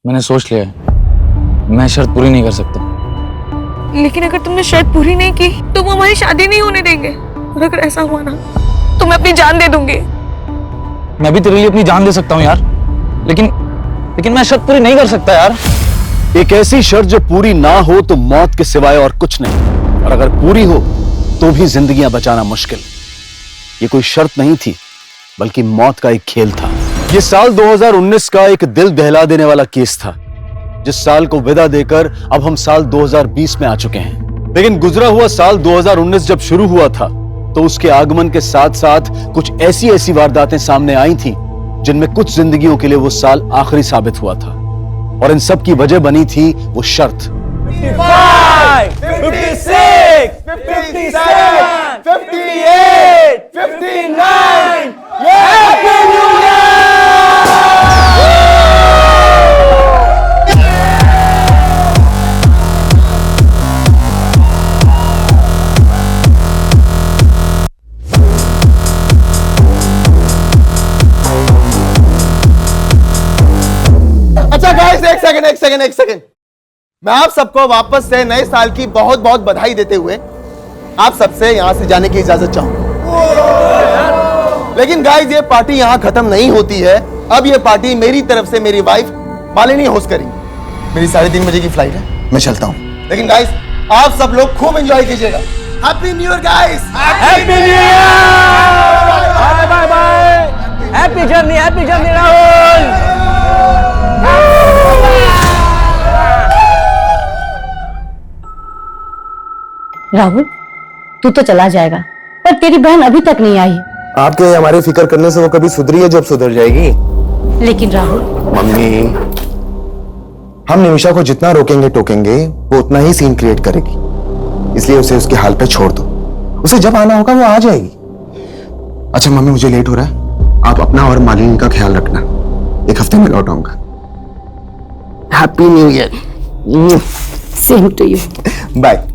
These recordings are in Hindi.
मैंने सोच लिया है, मैं शर्त पूरी नहीं कर सकता। लेकिन अगर तुमने शर्त पूरी नहीं की तो वो हमारी शादी नहीं होने देंगे। और अगर ऐसा हुआ ना तो मैं अपनी जान दे दूंगी। मैं भी तेरे लिए अपनी जान दे सकता हूँ यार, लेकिन मैं शर्त पूरी नहीं कर सकता यार। एक ऐसी शर्त जो पूरी ना हो तो मौत के सिवाय और कुछ नहीं, और अगर पूरी हो तो भी जिंदगियां बचाना मुश्किल। ये कोई शर्त नहीं थी बल्कि मौत का एक खेल था। ये साल 2019 का एक दिल दहला देने वाला केस था, जिस साल को विदा देकर अब हम साल 2020 में आ चुके हैं। लेकिन गुजरा हुआ साल 2019 जब शुरू हुआ था तो उसके आगमन के साथ साथ कुछ ऐसी वारदातें सामने आई थी जिनमें कुछ जिंदगियों के लिए वो साल आखिरी साबित हुआ था, और इन सब की वजह बनी थी वो शर्त। 55, 56, 57, 58, 59, Happy New Year! अच्छा गाइस, एक सेकंड। मैं आप सबको वापस से नए साल की बहुत बहुत बधाई देते हुए आप सबसे यहां से जाने की इजाजत चाहूंगा। लेकिन गाइस, ये पार्टी यहां खत्म नहीं होती है। अब ये पार्टी मेरी तरफ से मेरी वाइफ मालिनी होस्ट करेंगी। मेरी 3:30 बजे की फ्लाइट है, मैं चलता हूं। लेकिन गाइस, आप सब लोग खूब एंजॉय कीजिएगा। Happy new year guys! Happy new year! Bye bye bye! Happy journey Rahul! Rahul, तू तो चला जाएगा पर तेरी बहन अभी तक नहीं आई। आपके हमारी फिक्र करने से वो कभी सुधरी है जब सुधर जाएगी। लेकिन राहुल, मम्मी, हम निमिषा को जितना रोकेंगे टोकेंगे वो उतना ही सीन क्रिएट करेगी, इसलिए उसे उसके हाल पे छोड़ दो। उसे जब आना होगा वो आ जाएगी। अच्छा मम्मी, मुझे लेट हो रहा है, आप अपना और मालिनी का ख्याल रखना। एक हफ्ते में लौट आऊंगा। Happy new year. Same to you. Bye.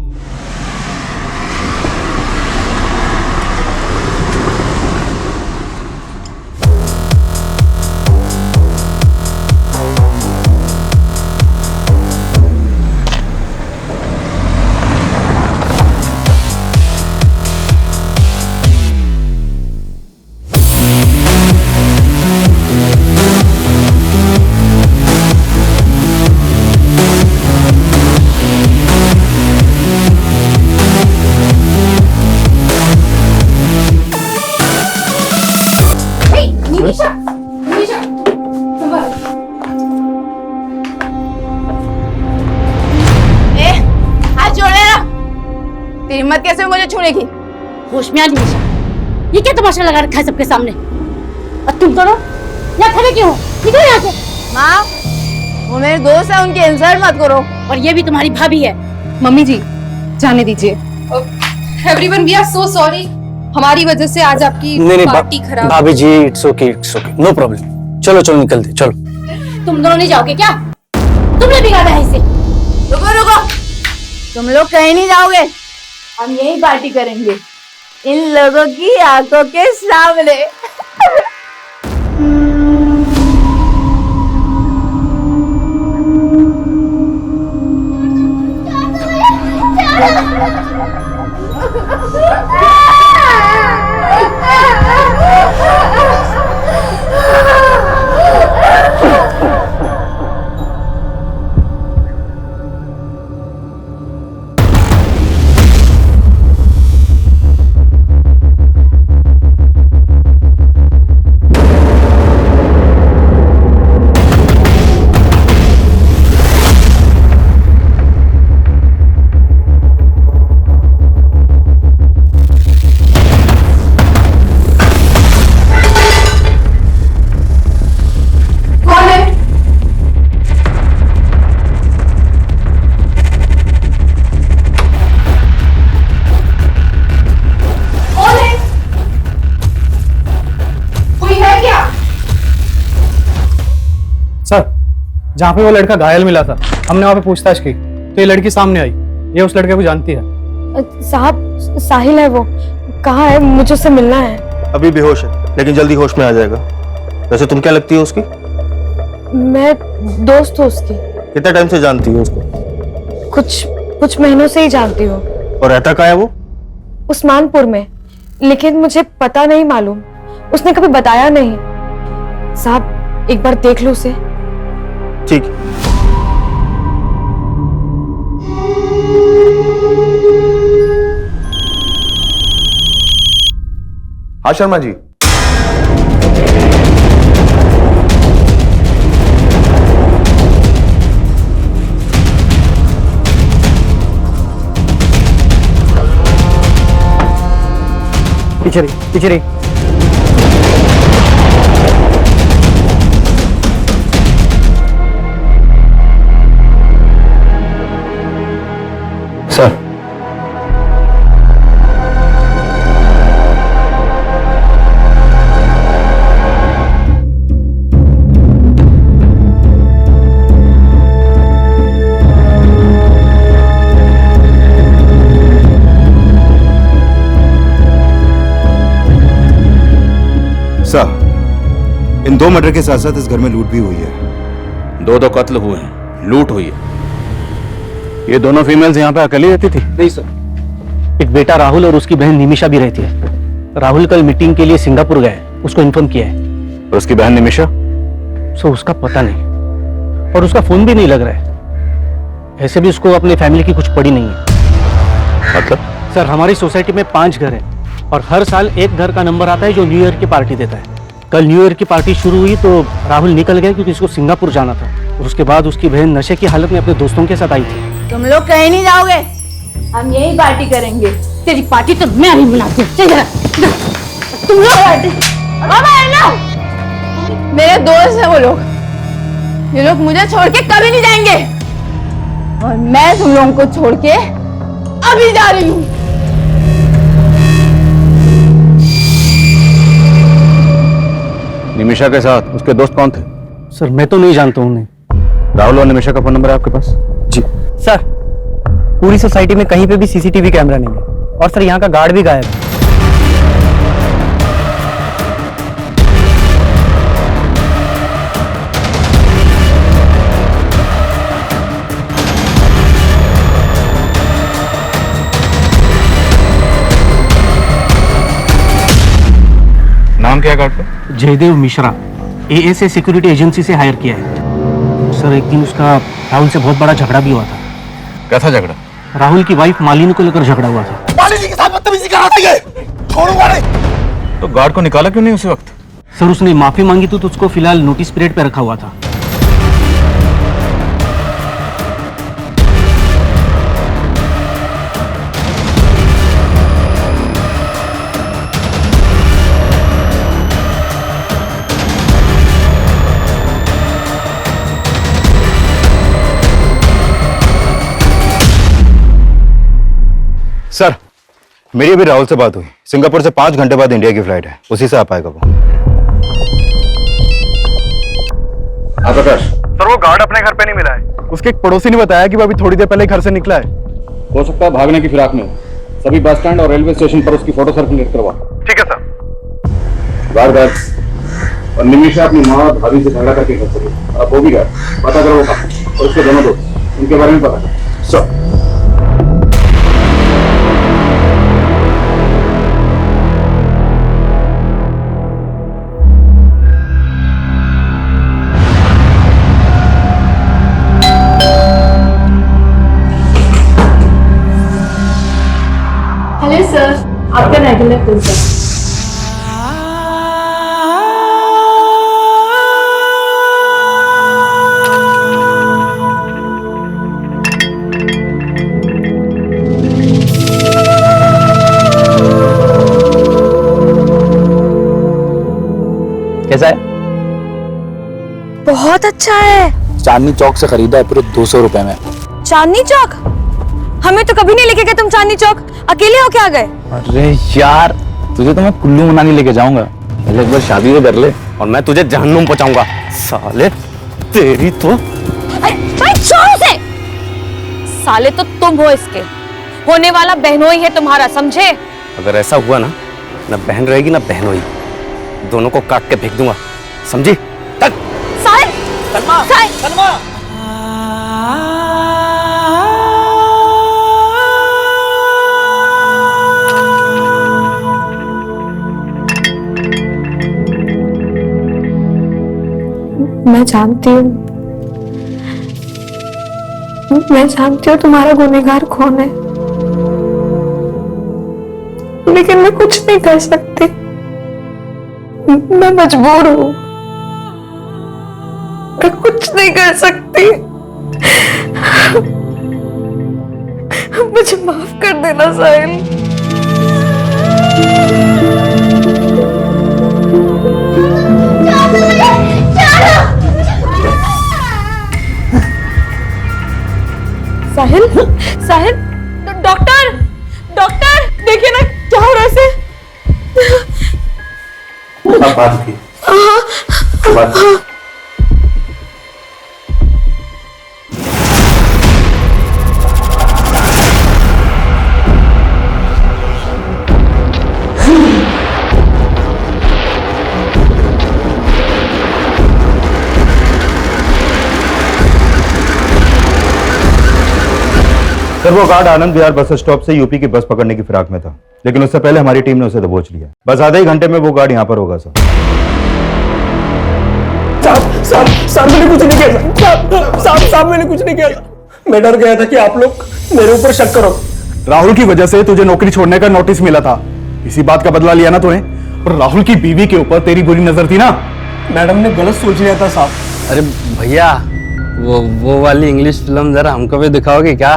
हिम्मत कैसे मुझे छूने की? होश में आ निमिषा, ये क्या तमाशा लगा रखा है सबके सामने? और तुम दोनों यहाँ खड़े क्यों हो? निकलो यहाँ से। माँ, वो मेरे दोस्त है, उनके इंसल्ट मत करो। और ये भी तुम्हारी भाभी है। मम्मी जी, जाने दीजिए। Everyone, we are so sorry. हमारी वजह से आज आपकी पार्टी खराब। भाभी ji, it's okay, no problem. चलो निकलते, चलो। तुम दोनों नहीं जाओगे क्या? तुमने बिगाड़ा है इसे। रुको, तुम लोग कहीं नहीं जाओगे। हम यही पार्टी करेंगे इन लोगों की आंखों के सामने। जहाँ पे वो लड़का घायल मिला था, हमने वहाँ पे पूछताछ की तो ये लड़की सामने आई। ये उस लड़के को जानती है। साहब, साहिल है वो। कहाँ है? मुझे उससे मिलना है। अभी बेहोश है लेकिन जल्दी होश में आ जाएगा। वैसे तुम क्या लगती हो उसकी? मैं दोस्त हूँ उसकी। कितने टाइम से जानती हो उसको? कुछ महीनों से ही जानती हूँ। और रहता कहाँ है वो? उस्मानपुर में, लेकिन मुझे पता नहीं मालूम, उसने कभी बताया नहीं। साहब एक बार देख लो उसे। ठीक। हाँ शर्मा जी। पीछे रही, पीछे रही। सर, इन 2 मर्डर के साथ साथ इस घर में लूट भी हुई है। 2 कत्ल हुए हैं, लूट हुई है। ये दोनों फीमेल्स यहाँ पे अकेली रहती थी? नहीं सर, एक बेटा राहुल और उसकी बहन निमिषा भी रहती है। राहुल कल मीटिंग के लिए सिंगापुर गए, उसको इन्फॉर्म किया है। और उसकी बहन निमिषा? सो उसका पता नहीं, और उसका फोन भी नहीं लग रहा है। ऐसे भी उसको अपनी फैमिली की कुछ पड़ी नहीं है। मतलब? सर हमारी सोसाइटी में 5 घर हैं और हर साल एक घर का नंबर आता है जो न्यू ईयर की पार्टी देता है। कल न्यू ईयर की पार्टी शुरू हुई तो राहुल निकल गया क्योंकि उसको सिंगापुर जाना था। और उसके बाद उसकी बहन नशे की हालत में अपने दोस्तों के साथ आई थी। तुम लोग कहीं नहीं जाओगे, हम यही पार्टी करेंगे। तेरी पार्टी तो मैं ही बुलाती हूँ। चल जरा, तुम लोग पार्टी। मेरे दोस्त हैं वो लोग। ये लोग मुझे छोड़ के कभी नहीं जाएंगे, और मैं तुम लोगों को छोड़ के अभी जा रही हूँ। निमिषा के साथ उसके दोस्त कौन थे? सर मैं तो नहीं जानता हूँ उन्हें। राहुल और निमिषा का फोन नंबर है आपके पास? जी सर, पूरी सोसाइटी में कहीं पे भी सीसीटीवी कैमरा नहीं है, और सर यहाँ का गार्ड भी गायब है। नाम क्या गार्ड का? Jaidev Mishra, ASA security agency से हायर किया है। सर एक दिन उसका राहुल से बहुत बड़ा झगड़ा भी हुआ था। कैसा झगड़ा? राहुल की वाइफ मालिनी को लेकर झगड़ा हुआ था। मालिनी के साथ बदतमीजी कर रहा है, छोड़ूंगा नहीं। तो गार्ड को निकाला क्यों नहीं उसी वक्त? सर उसने माफी मांगी तो उसको फिलहाल नोटिस पीरियड पे रखा हुआ था। सर, मेरी अभी राहुल से बात हुई। सिंगापुर से 5 घंटे बाद इंडिया की फ्लाइट है, उसी से आ पाएगा वो। प्रकाश, सर वो गार्ड अपने घर पे नहीं मिला है। उसके एक पड़ोसी ने बताया कि वो अभी थोड़ी देर पहले घर से निकला है। हो सकता है भागने की फिराक में हो। सभी बस स्टैंड और रेलवे स्टेशन पर उसकी फोटो सर्कुलेट करवा। ठीक है सर। गार्ड और निमिषा अपनी माँ और भाभी से झगड़ा करके घर चली। अब वो भी गए, पता करो वो कहाँ, और उसके दोनों दोस्त, उनके बारे में पता करो। सर हेलो सर, आपका रेगुलर पिज्जा। कैसा है? बहुत अच्छा है। चांदनी चौक से खरीदा है पूरे 200 रुपए में। चांदनी चौक? हमें तो कभी नहीं लेके गए तुम चांदनी चौक। अकेले हो क्या गए? अरे यार, तुझे तो मैं कुल्लू मनाली लेके जाऊंगा। पहले एक बार शादी तो कर ले। और मैं तुझे जहन्नुम पहुंचाऊंगा साले, तेरी तो। भाई छोड़ से। साले तो तुम हो इसके, होने वाला बहनोई है तुम्हारा, समझे? अगर ऐसा हुआ ना बहन रहेगी ना बहनोई, दोनों को काट के फेंक दूंगा, समझी? साले मैं जानती हूँ, तुम्हारा गुनहगार कौन है, लेकिन मैं कुछ नहीं कर सकती। मैं मजबूर हूँ, मैं कुछ नहीं कर सकती। मुझे माफ कर देना साहिल। साहिल, साहिल, डॉक्टर, डॉक्टर, देखिए ना क्या हो रहा है इसे। बात की बात सर वो guard Anand Vihar bus stop से यूपी की बस पकड़ने की फिराक में था, लेकिन उससे पहले हमारी टीम ने उसे दबोच लिया। बस आधे ही घंटे में वो गार्ड यहाँ पर होगा सर। साहब मैंने कुछ नहीं किया। साहब मैंने कुछ नहीं किया। मैं डर गया था कि आप लोग मेरे ऊपर शक करो। राहुल की वजह से तुझे नौकरी छोड़ने का नोटिस मिला था, इसी बात का बदला लिया ना तूने। और राहुल की बीवी के ऊपर तेरी बुरी नजर थी ना। मैडम ने गलत सोच लिया था साहब। अरे भैया वो वाली इंग्लिश फिल्म जरा हमको भी दिखाओगे क्या?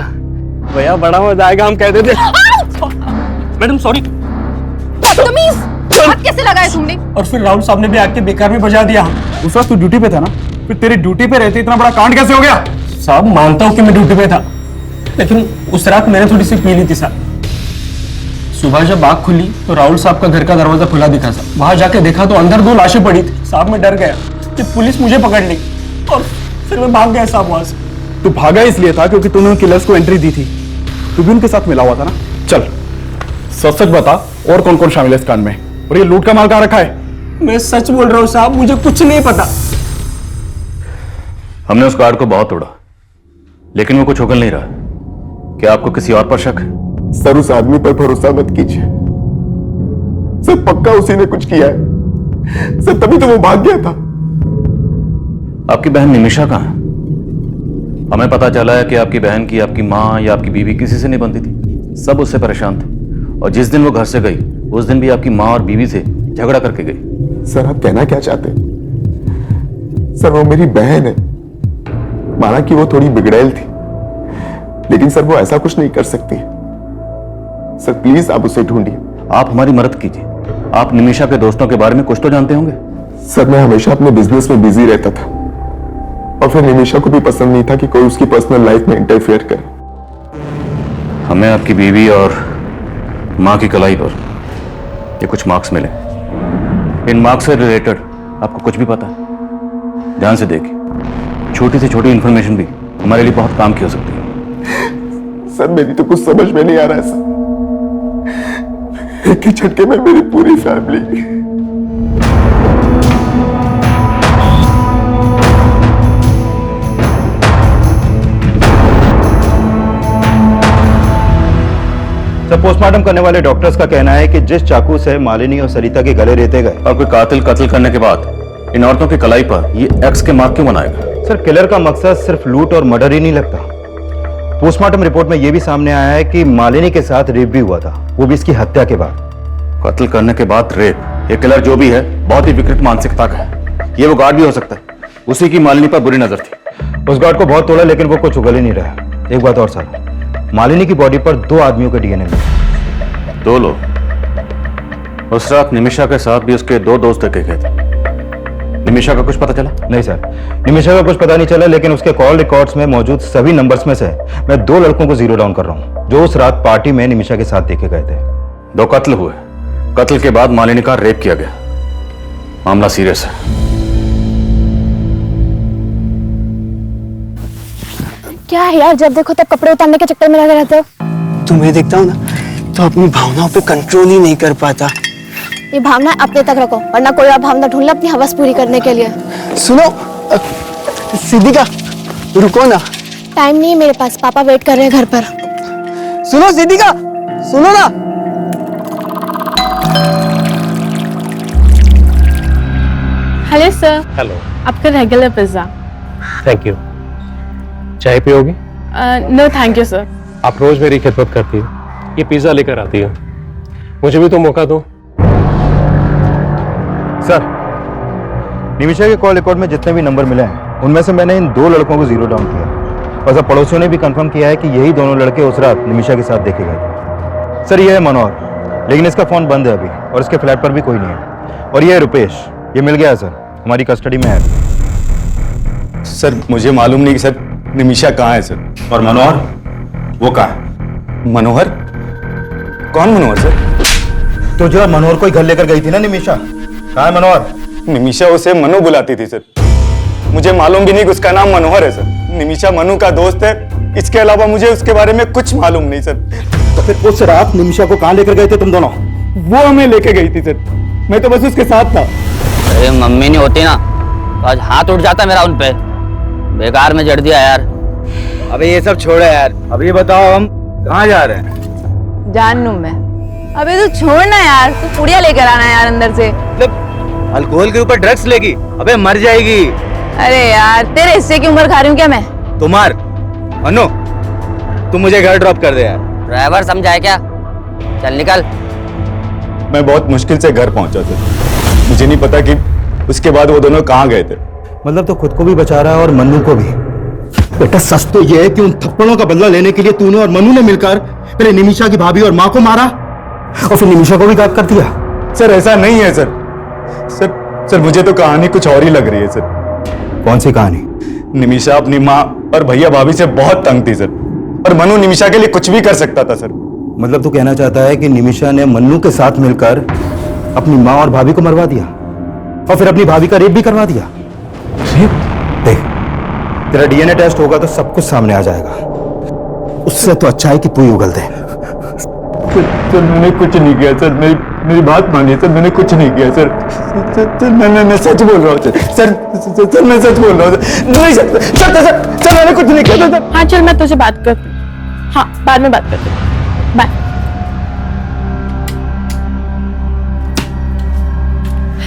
भैया बड़ा मजा आएगा, हम कहते थे। Madam sorry. हाथ कैसे लगाया तुमने? और फिर राहुल साहब ने भी आके बेकार में बजा दिया। उस वक्त तू ड्यूटी पे था ना, फिर तेरी ड्यूटी पे रहते इतना बड़ा कांड कैसे हो गया? साहब मानता हूँ कि मैं ड्यूटी पे था, लेकिन उस रात मैंने थोड़ी सी पी ली थी साहब। सुबह जब आँख खुली तो राहुल साहब का घर का दरवाजा खुला दिखा साहब। वहां जाके देखा तो अंदर 2 लाशें पड़ी थी साहब। मैं डर गया कि पुलिस मुझे पकड़ ली और फिर मैं भाग गया साहब वहां से। तू भागा इसलिए था क्योंकि तूने किलर्स को एंट्री दी थी। तू भी उनके साथ मिला हुआ था ना। चल सच सच बता, और कौन कौन शामिल है इस कांड में, और ये लूट का माल कहाँ रखा है? मैं सच बोल रहा हूँ साहब, मुझे कुछ नहीं पता। हमने उस गार्ड को बहुत तोड़ा, लेकिन वो कुछ उगल नहीं रहा। क्या आपको किसी और पर शक है? सर उस आदमी पर भरोसा मत कीजिए सर, पक्का उसी ने कुछ किया है सर, तभी तो वो भाग गया था। आपकी बहन निमिषा कहाँ है? हमें पता चला है कि आपकी बहन की आपकी माँ या आपकी बीवी किसी से नहीं बनती थी, सब उससे परेशान थे। और जिस दिन वो घर से गई उस दिन भी आपकी माँ और बीवी से झगड़ा करके गई। सर आप कहना क्या चाहते हैं? सर वो मेरी बहन है, माना कि वो थोड़ी बिगड़ैल थी, लेकिन सर वो ऐसा कुछ नहीं कर सकती। सर प्लीज आप उसे ढूंढिए। आप हमारी मदद कीजिए। आप निमिषा के दोस्तों के बारे में कुछ तो जानते होंगे। सर मैं हमेशा अपने बिजनेस में बिजी रहता था, और फिर निमिषा को भी पसंद नहीं था कि कोई उसकी पर्सनल लाइफ में इंटरफेयर करे। हमें आपकी बीवी और माँ की कलाई पर ये कुछ मार्क्स मिले। इन मार्क्स से रिलेटेड आपको कुछ भी पता है? ध्यान से देखिए, छोटी से छोटी इंफॉर्मेशन भी हमारे लिए बहुत काम की हो सकती है। सर मेरी तो कुछ समझ में नहीं आ रहा है सर, एक ही झटके में मेरी पूरी फैमिली। सर पोस्टमार्टम करने वाले डॉक्टर्स का कहना है कि जिस चाकू से मालिनी और सरिता के गले रेते गए और कोई कातिल कत्ल करने के बाद इन औरतों की कलाई पर ये एक्स के मार्क क्यों बनाएगा? सर किलर का मकसद सिर्फ लूट और मर्डर ही नहीं लगता। पोस्टमार्टम रिपोर्ट में यह भी सामने आया है कि मालिनी के साथ रेप भी हुआ था, वो भी इसकी हत्या के बाद। कत्ल करने के बाद रेप, ये किलर जो भी है बहुत ही विकृत मानसिकता का है। ये वो गार्ड भी हो सकता है, उसी की मालिनी पर बुरी नजर थी। उस गार्ड को बहुत तोड़ा लेकिन वो कुछ उगल ही नहीं रहा। एक बात और सर, मालिनी की बॉडी पर 2 आदमियों के डीएनए मिले। 2 लोग? उस रात निमिषा के साथ भी उसके 2 दोस्त देखे गए थे। निमिषा का कुछ पता चला? नहीं सर, निमिषा का कुछ पता नहीं चला, लेकिन उसके कॉल रिकॉर्ड्स में मौजूद सभी नंबर्स में से मैं 2 लड़कों को जीरो डाउन कर रहा हूं जो उस रात पार्टी में निमिषा के साथ देखे गए थे। 2 कत्ल हुए, कत्ल के बाद मालिनी का रेप किया गया। मामला सीरियस है। क्या है यार, जब देखो तब कपड़े उतारने के चक्कर में लगे रहते हो। तुम्हें देखता हूँ ना तो अपनी भावनाओं पे कंट्रोल ही नहीं कर पाता। ये भावना अपने तक रखो, वरना कोई और भावना ढूंढ लो अपनी हवस पूरी करने के लिए। सुनो सिद्धिका रुको ना। टाइम नहीं है मेरे पास, पापा वेट कर रहे हैं घर पर। सुनो सिद्धिका, सुनो ना। हेलो सर, हेलो, आपका रेगुलर पिज्जा। Thank you. चाय पियोगी? No thank you sir. आप रोज मेरी खिदमत करती हो, ये पिज्जा लेकर आती हो, मुझे भी तो मौका दो। सर, निमिषा के कॉल रिकॉर्ड में जितने भी नंबर मिले हैं उनमें से मैंने इन 2 लड़कों को जीरो डाउन किया और सब पड़ोसियों ने भी कंफर्म किया है कि यही दोनों लड़के उस रात निमिषा के साथ देखे गए थे। सर, ये है मनोहर, लेकिन इसका फोन बंद है अभी और इसके फ्लैट पर भी कोई नहीं है। और ये है रुपेश, ये मिल गया है सर, हमारी कस्टडी में है। सर मुझे मालूम नहीं कि सर निमिषा कहाँ है सर। और मनोहर, वो कहाँ है? मनोहर? कौन मनोहर सर? तो जो मनोहर को घर लेकर गई थी ना निमिषा, कहाँ है मनोहर? निमिषा उसे मनु बुलाती थी सर, मुझे मालूम भी नहीं कि उसका नाम मनोहर है सर। निमिषा मनु का दोस्त है, इसके अलावा मुझे उसके बारे में कुछ मालूम नहीं सर। तो फिर उस रात निमिषा को कहाँ लेकर गए थे तुम दोनों? वो हमें लेके गई थी सर, मैं तो बस उसके साथ था। अरे मम्मी नहीं होती ना तो आज हाथ उठ जाता मेरा उन पे, बेकार में जड़ दिया यार। अबे ये सब छोड़ो यार, अब ये बताओ हम कहाँ जा रहे हैं? जान लूं मैं। अबे तू छोड़ना यार, तू पुड़िया लेकर आना यार अंदर से। अल्कोहल के ऊपर ड्रग्स लेगी, अबे मर जाएगी। अरे यार, तेरे हिस्से की उम्र खा रही हूँ क्या मैं? तुम्हार अनु, तुम मुझे घर ड्रॉप कर दे यार। ड्राइवर समझाए क्या? चल निकल। मैं बहुत मुश्किल से घर पहुंचा था, मुझे नहीं पता कि उसके बाद वो दोनों कहाँ गए थे। मतलब तो खुद को भी बचा रहा है और मन्नू को भी। बेटा सच तो ये है कि उन थप्पड़ों का बदला लेने के लिए तूने और मन्नू ने मिलकर पहले निमिषा की भाभी और माँ को मारा और फिर निमिषा को भी गायब कर दिया। सर ऐसा नहीं है सर। सर मुझे तो कहानी कुछ और ही लग रही है सर। कौन सी कहानी? निमिषा अपनी माँ और भैया भाभी से बहुत तंग थी सर, और मनु निमिषा के लिए कुछ भी कर सकता था सर। मतलब तू कहना चाहता है कि निमिषा ने मन्नू के साथ मिलकर अपनी माँ और भाभी को मरवा दिया और फिर अपनी भाभी का रेप भी करवा दिया? देख, तेरा डीएनए टेस्ट होगा तो सब कुछ सामने आ जाएगा। उससे तो अच्छा है कि तू ही उगल दे। सर मैंने कुछ नहीं किया सर, मेरी बात मानिए सर, मैंने कुछ नहीं किया सर। मैं सच बोल रहा हूँ सर, मैं सच बोल रहा हूँ सर, मैंने कुछ नहीं किया सर। हाँ चल, मैं तुझे बात करती हूँ। हाँ, बाद में बात करती हूँ, बाय।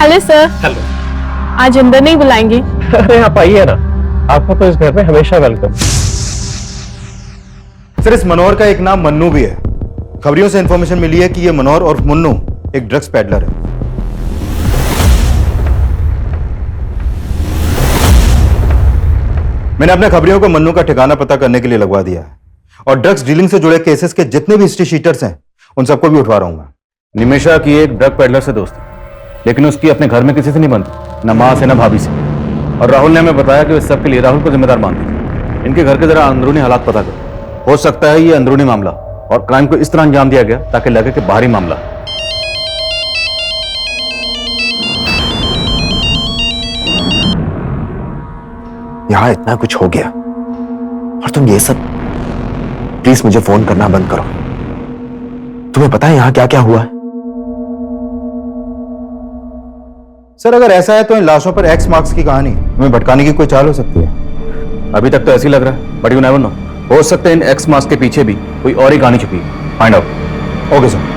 Hello sir. हेलो। आज अंदर नहीं बुलाएंगे? अरे आप आइए ना, आपका तो इस घर में हमेशा वेलकम। सर, इस मनोहर का एक नाम मन्नू भी है। खबरियों से इंफॉर्मेशन मिली है कि ये मनोहर और मुन्नू एक ड्रग्स पैडलर है। मैंने अपने खबरियों को मन्नू का ठिकाना पता करने के लिए लगवा दिया है और ड्रग्स डीलिंग से जुड़े केसेस के जितने भी हिस्ट्री शीटर्स हैं उन सबको भी उठवा रहा हूं मैं। निमिषा की एक ड्रग पेडलर से दोस्ती, लेकिन उसकी अपने घर में किसी से नहीं बनती, न माँ से न भाभी से। और राहुल ने हमें बताया कि वे सब के लिए राहुल को जिम्मेदार मानती थी। इनके घर के जरा अंदरूनी हालात पता करो, हो सकता है ये अंदरूनी मामला और क्राइम को इस तरह अंजाम दिया गया ताकि लगे कि बाहरी मामला। यहां इतना कुछ हो गया और तुम ये सब, प्लीज मुझे फोन करना बंद करो। तुम्हें पता है यहां क्या क्या हुआ है? सर, अगर ऐसा है तो इन लाशों पर एक्स मार्क्स की कहानी हमें भटकाने की कोई चाल हो सकती है। अभी तक तो ऐसे ही लग रहा है, बट यू नेवर नो, हो सकता है इन एक्स मार्क्स के पीछे भी कोई और ही कहानी छुपी है। Find out. Okay sir.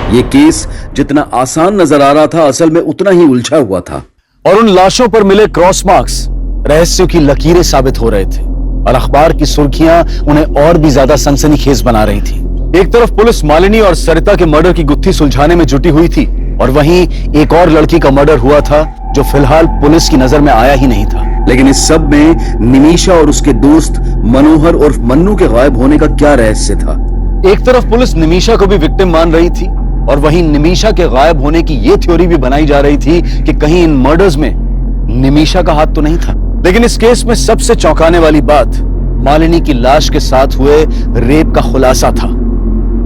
ये केस जितना आसान नजर आ रहा था, असल में उतना ही उलझा हुआ था। और उन लाशों पर मिले क्रॉस मार्क्स रहस्यों की लकीरें साबित हो रहे थे और अखबार की सुर्खियां उन्हें और भी ज्यादा सनसनीखेज बना रही थी। एक तरफ पुलिस मालिनी और सरिता के मर्डर की गुत्थी सुलझाने में जुटी हुई थी और वहीं एक और लड़की का मर्डर हुआ था जो फिलहाल पुलिस की नजर में आया ही नहीं था। लेकिन इस सब में निमीशा और उसके दोस्त मनोहर और मन्नू के गायब होने का क्या रहस्य था? एक तरफ पुलिस निमीशा को भी विक्टिम मान रही थी और वहीं निमीशा के गायब होने की यह थ्योरी भी बनाई जा रही थी कि कहीं इन मर्डर्स में निमीशा का हाथ तो नहीं था। लेकिन इस केस में सबसे चौंकाने वाली बात मालिनी की लाश के साथ हुए रेप का खुलासा था।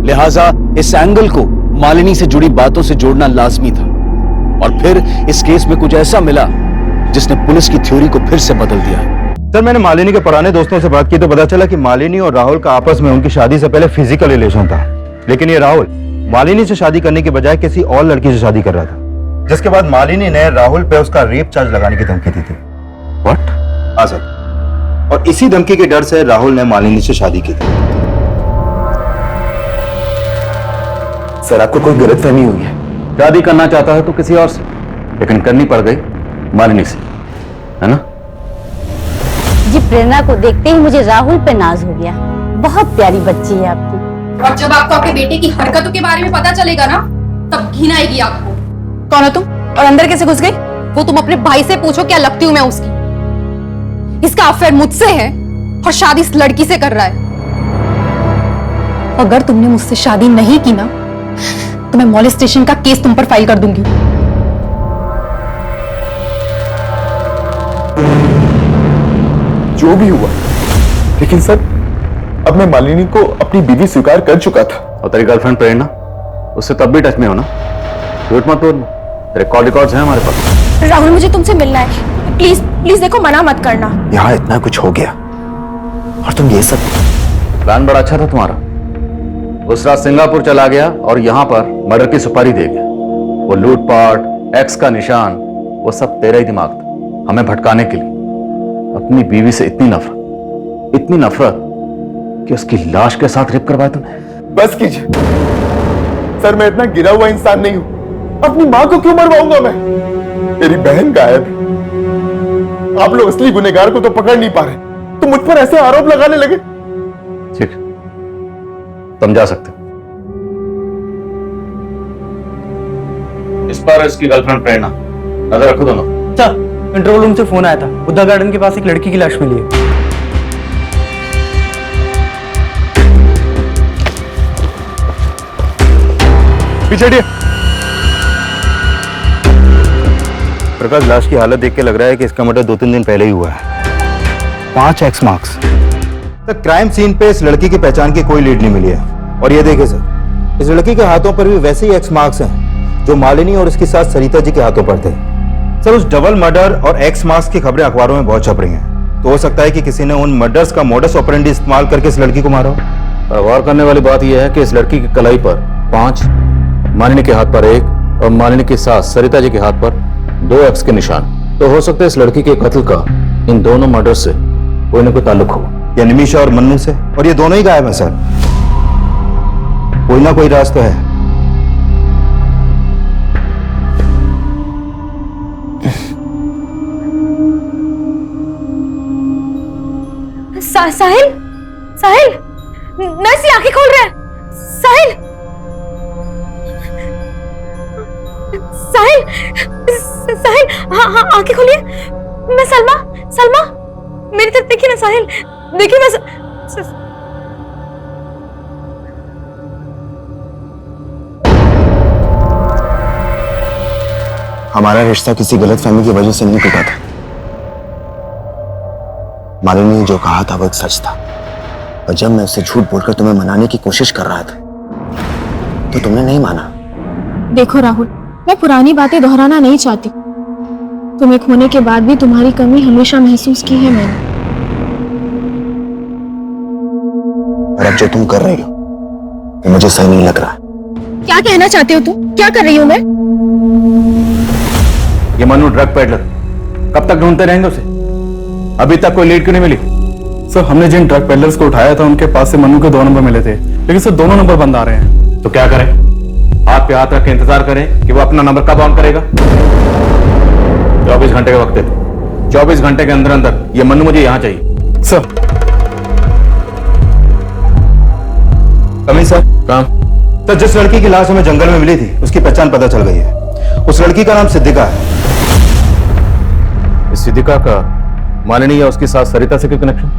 लिहाजा इस एंगल को मालिनी से जुड़ी बातों से जोड़ना लाजमी था। और फिर इस केस में कुछ ऐसा मिला जिसने पुलिस की थ्योरी को फिर से बदल दिया। सर, मैंने मालिनी के पुराने दोस्तों से बात की तो पता चला कि मालिनी और राहुल का आपस में उनकी शादी से पहले फिजिकल रिलेशन था। लेकिन ये राहुल मालिनी से शादी करने के बजाय किसी और लड़की से शादी कर रहा था, जिसके बाद मालिनी ने राहुल पे उसका रेप चार्ज लगाने की धमकी दी थी। व्हाट? हाँ सर, और इसी धमकी के डर से राहुल ने मालिनी से शादी की थी। सर, आपको कोई गलतफहमी हुई है। शादी करना चाहता है तो किसी और से, लेकिन करनी पड़ गई मालिनी से, है ना? जी, प्रेरणा को देखते ही मुझे राहुल पे नाज हो गया। बहुत प्यारी बच्ची है आपकी। और जब आपको आपके बेटे की हरकतों के बारे में पता चलेगा ना, तब घिन आएगी आपको। कौन हो तुम और अंदर कैसे घुस गई? वो तुम अपने भाई से पूछो, क्या लगती हूं मैं उसकी। इसका अफेयर मुझसे है और शादी इस लड़की से कर रहा है। अगर तुमने मुझसे शादी नहीं की ना, तो मैं मॉलेस्टेशन का केस तुम पर फाइल कर दूंगी। जो भी हुआ, लेकिन सर अब मैं मालिनी को अपनी बीवी स्वीकार कर चुका था। और तेरी गर्लफ्रेंड प्रेरणा, उससे तब भी टच में हो ना? झूठ मत बोल, तेरे कॉल रिकॉर्ड्स हैं हमारे पास। राहुल, मुझे तुमसे मिलना है। प्लीज प्लीज देखो, मना मत करना। यहाँ इतना कुछ हो गया और तुम ये सब। प्लान बड़ा अच्छा था तुम्हारा। उस रात सिंगापुर चला गया और यहाँ पर मर्डर की सुपारी दे गया। वो लूटपाट, एक्स का निशान, वो सब तेरा ही दिमाग था, हमें भटकाने के लिए। अपनी बीवी से इतनी नफरत कि उसकी लाश के साथ रेप करवाया तुमने। बस कीजिए सर, मैं इतना गिरा हुआ इंसान नहीं हूं। अपनी मां को क्यों मरवाऊंगा मैं? मेरी बहन गायब है। आप लोग असली गुनहगार को तो पकड़ नहीं पा रहे, तो मुझ पर ऐसे आरोप लगाने लगे। ठीक, तुम जा सकते। इस पर इसकी गर्लफ्रेंड प्रेरणा, नजर रखो दोनों। सर, कंट्रोल रूम से फोन आया था। बुद्धा गार्डन के पास एक लड़की की लाश मिली है। पीछे हटिए। प्रकाश, लाश की हालत देख के लग रहा है कि इसका मर्डर 2-3 दिन पहले ही हुआ है। 5 एक्स मार्क्स। क्राइम सीन पे इस लड़की की पहचान की कोई लीड नहीं मिली है। और ये देखे सर, इस लड़की के हाथों पर भी वैसे ही एक्स मार्क्स हैं जो मालिनी और उसकी साथ सरिता जी के हाथों पर थे। सर, उस डबल मर्डर और एक्स मार्क्स की खबरें अखबारों में बहुत छप रही हैं। तो हो सकता है कि किसी ने उन मर्डर्स का मोडस ऑपरेंडी इस्तेमाल करके इस लड़की को मारा हो। गौर करने वाली बात यह है कि इस लड़की की कलाई पर 5, मालिनी के हाथ पर 1 और मालिनी की सास सरिता जी के हाथ पर 2 एक्स के निशान। तो हो सकता है इस लड़की के कत्ल का इन दोनों मर्डर से कोई न कोई ताल्लुक हो, या निमीशा और मन्नू से। और ये दोनों ही गायब हैं सर। कोई ना कोई राज तो है। साहिल, साहिल, नर्सी आंखें खोल रहा है। साहिल, साहिल, साहिल, हाँ हाँ, आंखें खोलिए। मैं सलमा, सलमा, मेरी तरफ देखिए ना साहिल, देखिए मैं हमारा रिश्ता किसी गलतफहमी की वजह से नहीं टूटा था। मालिनी ने जो कहा था वो एक सच था, और जब मैं उससे झूठ बोलकर तुम्हें मनाने की कोशिश कर रहा था तो तुमने नहीं माना। देखो राहुल, मैं पुरानी बातें दोहराना नहीं चाहती। तुम्हें खोने के बाद भी तुम्हारी कमी हमेशा महसूस की है मैंने। और अब जो तुम कर रही हो वो मुझे सही नहीं लग रहा। क्या कहना चाहते हो तुम? क्या कर रही हूं मैं? ये मनु ड्रग पेडलर, कब तक ढूंढते रहेंगे उसे? अभी तक कोई लीड क्यों नहीं मिली? सर, हमने जिन ड्रग पेडलर्स को उठाया था उनके पास से मनु के 2 नंबर मिले थे, लेकिन सर दोनों नंबर बंद आ रहे हैं। तो क्या करें? हाथ पे हाथ रख के इंतजार करें कि वो अपना नंबर कब ऑन करेगा? 24 घंटे का वक्त है। 24 घंटे के अंदर अंदर ये मनु मुझे यहां चाहिए। सर। Coming sir. काम। तो जिस लड़की की लाश हमें जंगल में मिली थी उसकी पहचान पता चल गई है। उस लड़की का नाम सिद्धिका है। इस सिद्धिका का मालिनी या उसकी सास सरिता से कोई कनेक्शन?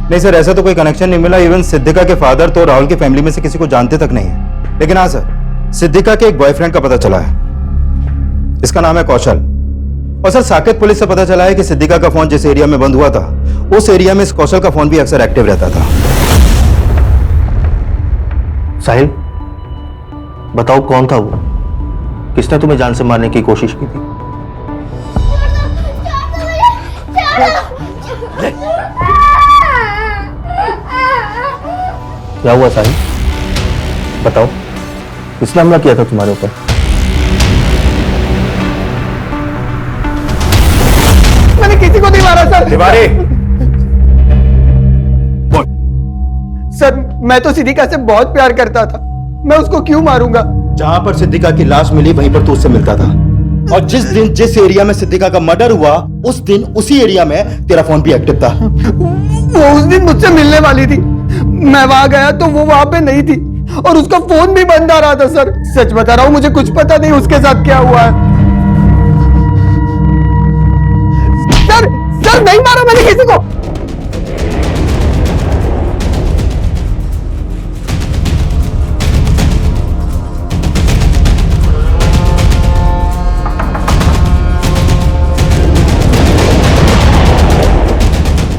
नहीं सर, ऐसा तो कोई कनेक्शन नहीं मिला। इवन सिद्धिका के फादर तो राहुल की फैमिली में से किसी को जानते तक नहीं है। लेकिन हाँ सर, सिद्धिका के एक बॉयफ्रेंड का पता चला है। इसका नाम है कौशल। और सर, साकेत पुलिस से पता चला है कि सिद्धिका का फोन जिस एरिया में बंद हुआ था, उस एरिया में इस कौशल का फोन भी अक्सर एक्टिव रहता था। साहिल, बताओ कौन था वो? किसने तुम्हें जान से मारने की कोशिश की थी? क्या हुआ साहिल? बताओ, किसने हमला किया था तुम्हारे ऊपर? मैंने किसी को नहीं मारा सर। तिवारी, सर, मैं तो सिद्धिका से बहुत प्यार करता था, मैं उसको क्यों मारूंगा? जहां पर सिद्धिका की लाश मिली वहीं पर तू उससे मिलता था। और जिस दिन जिस एरिया में सिद्धिका का मर्डर हुआ, उस दिन उसी एरिया में तेरा फोन भी एक्टिव था। वो उस दिन मुझसे मिलने वाली थी, मैं वहां गया तो वो वहां पे नहीं थी और उसका फोन भी बंद आ रहा था। सर, सच बता रहा हूं, मुझे कुछ पता नहीं उसके साथ क्या हुआ है। सर नहीं मारा मैंने किसी को।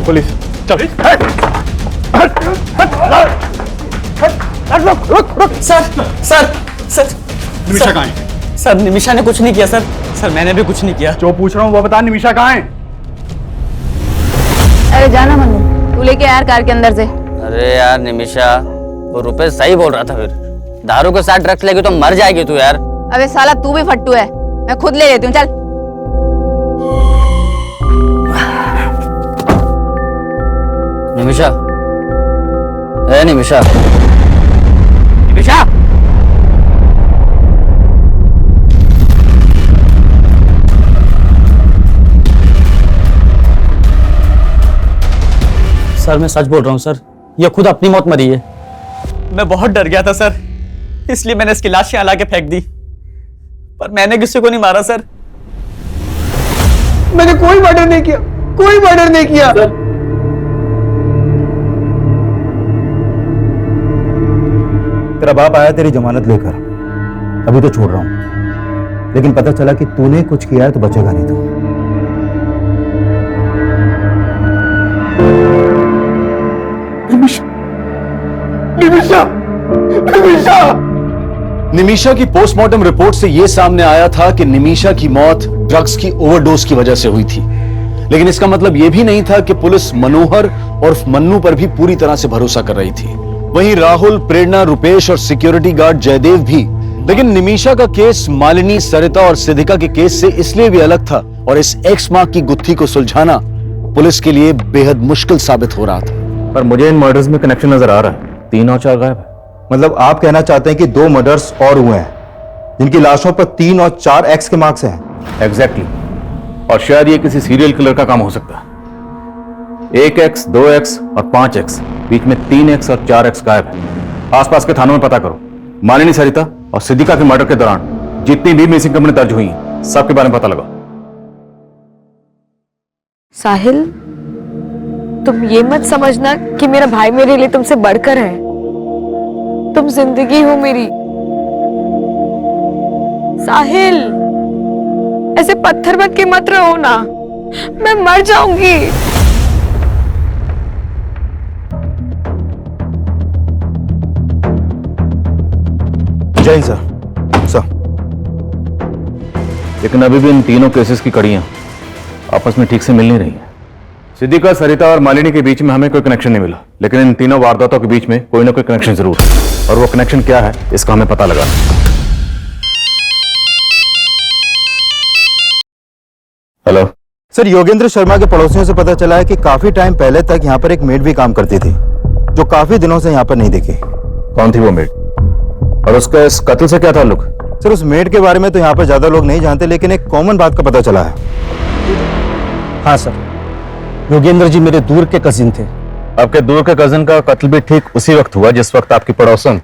पुलिस चल। रुक सर निमिषा कहाँ है? सर, निमिषा ने कुछ नहीं किया सर। सर, मैंने भी कुछ नहीं किया। जो पूछ रहा हूँ वो बता, निमिषा कहाँ है? अरे जाना मनु, तू लेके यार कार के अंदर से। अरे यार निमिषा, वो रुपए सही बोल रहा था। फिर दारू के साथ ड्रग्स लेगी तो मर जाएगी तू यार। अबे साला, तू भी फट्टू है, मैं खुद ले लेती हूँ, चल। निमिषा, ए निमिषा, निमिषा, सर, मैं सच बोल रहा हूँ सर, ये खुद अपनी मौत मरी है। मैं बहुत डर गया था सर, इसलिए मैंने इसकी लाश यहाँ लाके फेंक दी, पर मैंने किसी को नहीं मारा सर। मैंने कोई मर्डर नहीं किया, कोई मर्डर नहीं किया। तेरा बाप आया तेरी जमानत लेकर, अभी तो छोड़ रहा हूं, लेकिन पता चला कि तूने कुछ किया है तो बचेगा नहीं तू। निमिषा की पोस्टमार्टम रिपोर्ट से यह सामने आया था कि निमिषा की मौत ड्रग्स की ओवरडोज की वजह से हुई थी, लेकिन इसका मतलब यह भी नहीं था कि पुलिस मनोहर और मन्नू पर भी पूरी तरह से भरोसा कर रही थी। वहीं राहुल, प्रेरणा, रुपेश और सिक्योरिटी गार्ड जयदेव भी। लेकिन निमिषा का केस मालिनी, सरिता और सिद्धिका के केस से इसलिए भी अलग था और इस एक्स मार्क की गुत्थी को सुलझाना पुलिस के लिए बेहद मुश्किल साबित हो रहा था। पर मुझे इन मर्डर्स में कनेक्शन नजर आ रहा है। 3 और 4 गायब है। मतलब आप कहना चाहते हैं कि 2 मर्डर्स और हुए हैं जिनकी लाशों पर 3 और 4 एक्स के मार्क्स हैं? एग्जैक्टली। और शायद ये किसी सीरियल किलर का काम हो सकता है। 1X, 2X और 5X, बीच में 3X और 4X गायब है। आसपास के थानों में पता करो। मालिनी, सरिता और सिद्धिका के मर्डर के दौरान जितनी भी मिसिंग कंप्लेंट दर्ज हुई सबके बारे में पता लगाओ। साहिल, तुम ये मत समझना कि मेरा भाई मेरे लिए तुमसे बढ़कर है। तुम जिंदगी हो मेरी। साहिल, ऐसे पत्थर बन के मत रहो ना, मैं मर जाऊंगी। जय सर। लेकिन अभी भी इन तीनों केसेस की कड़ियां आपस में ठीक से मिल नहीं रही हैं। सिद्धिका, सरिता और मालिनी के बीच में हमें कोई कनेक्शन नहीं मिला, लेकिन इन तीनों वारदातों के बीच में कोई ना कोई कनेक्शन जरूर है, और वो कनेक्शन क्या है इसका हमें पता लगाना है। हेलो सर, योगेंद्र शर्मा के पड़ोसियों से पता चला है कि काफी टाइम पहले तक यहाँ पर एक मेड भी काम करती थी, जो काफी दिनों से यहाँ पर नहीं दिखी। कौन थी वो मेड, और उसका इस कत्ल से क्या ताल्लुक? सर, उस मेड के बारे में तो यहाँ पर ज्यादा लोग नहीं जानते, लेकिन एक कॉमन बात का पता चला है। हाँ सर, योगेंद्र जी मेरे दूर के कजिन थे। आपके दूर के कजिन का कत्ल भी ठीक उसी वक्त हुआ जिस वक्त आपकी पड़ोसन।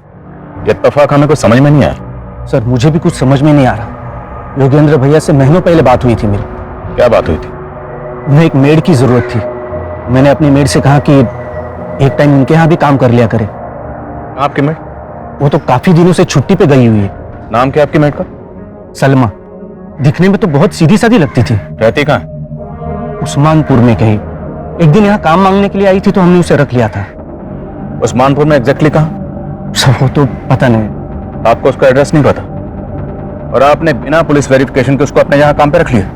ये इत्तेफाक हमें कुछ समझ में नहीं आया। सर, मुझे भी कुछ समझ में नहीं आ रहा। योगेंद्र भैया से महीनों पहले बात हुई थी मेरी। क्या बात हुई थी? उन्हें एक मेड की जरूरत थी। मैंने अपनी मेड से कहा कि एक टाइम उनके यहाँ भी काम कर लिया करे। आपकी मेट? वो तो काफी दिनों से छुट्टी पे गई हुई है। नाम क्या आपकी मेट का? सलमा। दिखने में तो बहुत सीधी सादी लगती थी। रहती कहाँ? उस्मानपुर में कहीं। एक दिन यहाँ काम मांगने के लिए आई थी तो हमने उसे रख लिया था। उस्मानपुर में एग्जैक्टली कहाँ? सब वो तो पता नहीं। आपको उसका एड्रेस नहीं पता और आपने बिना पुलिस वेरिफिकेशन के उसको अपने यहाँ काम पे रख लिया?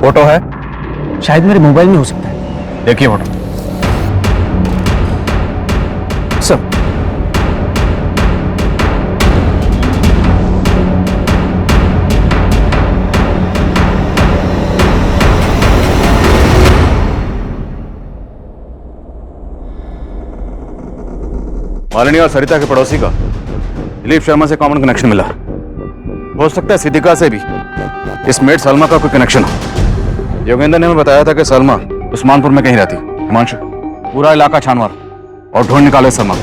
फोटो है? शायद मेरे मोबाइल में हो सकता है। देखिए फोटो। सब मालिनी और सरिता के पड़ोसी का दिलीप शर्मा से कॉमन कनेक्शन मिला। हो सकता है सिद्दीका से भी इस मेट सलमा का कोई कनेक्शन हो। योगेंद्र ने हमें बताया था कि सलमा उस्मानपुर में कहीं रहती। हिमांशु, पूरा इलाका छानवार और ढूंढ निकाले सलमा।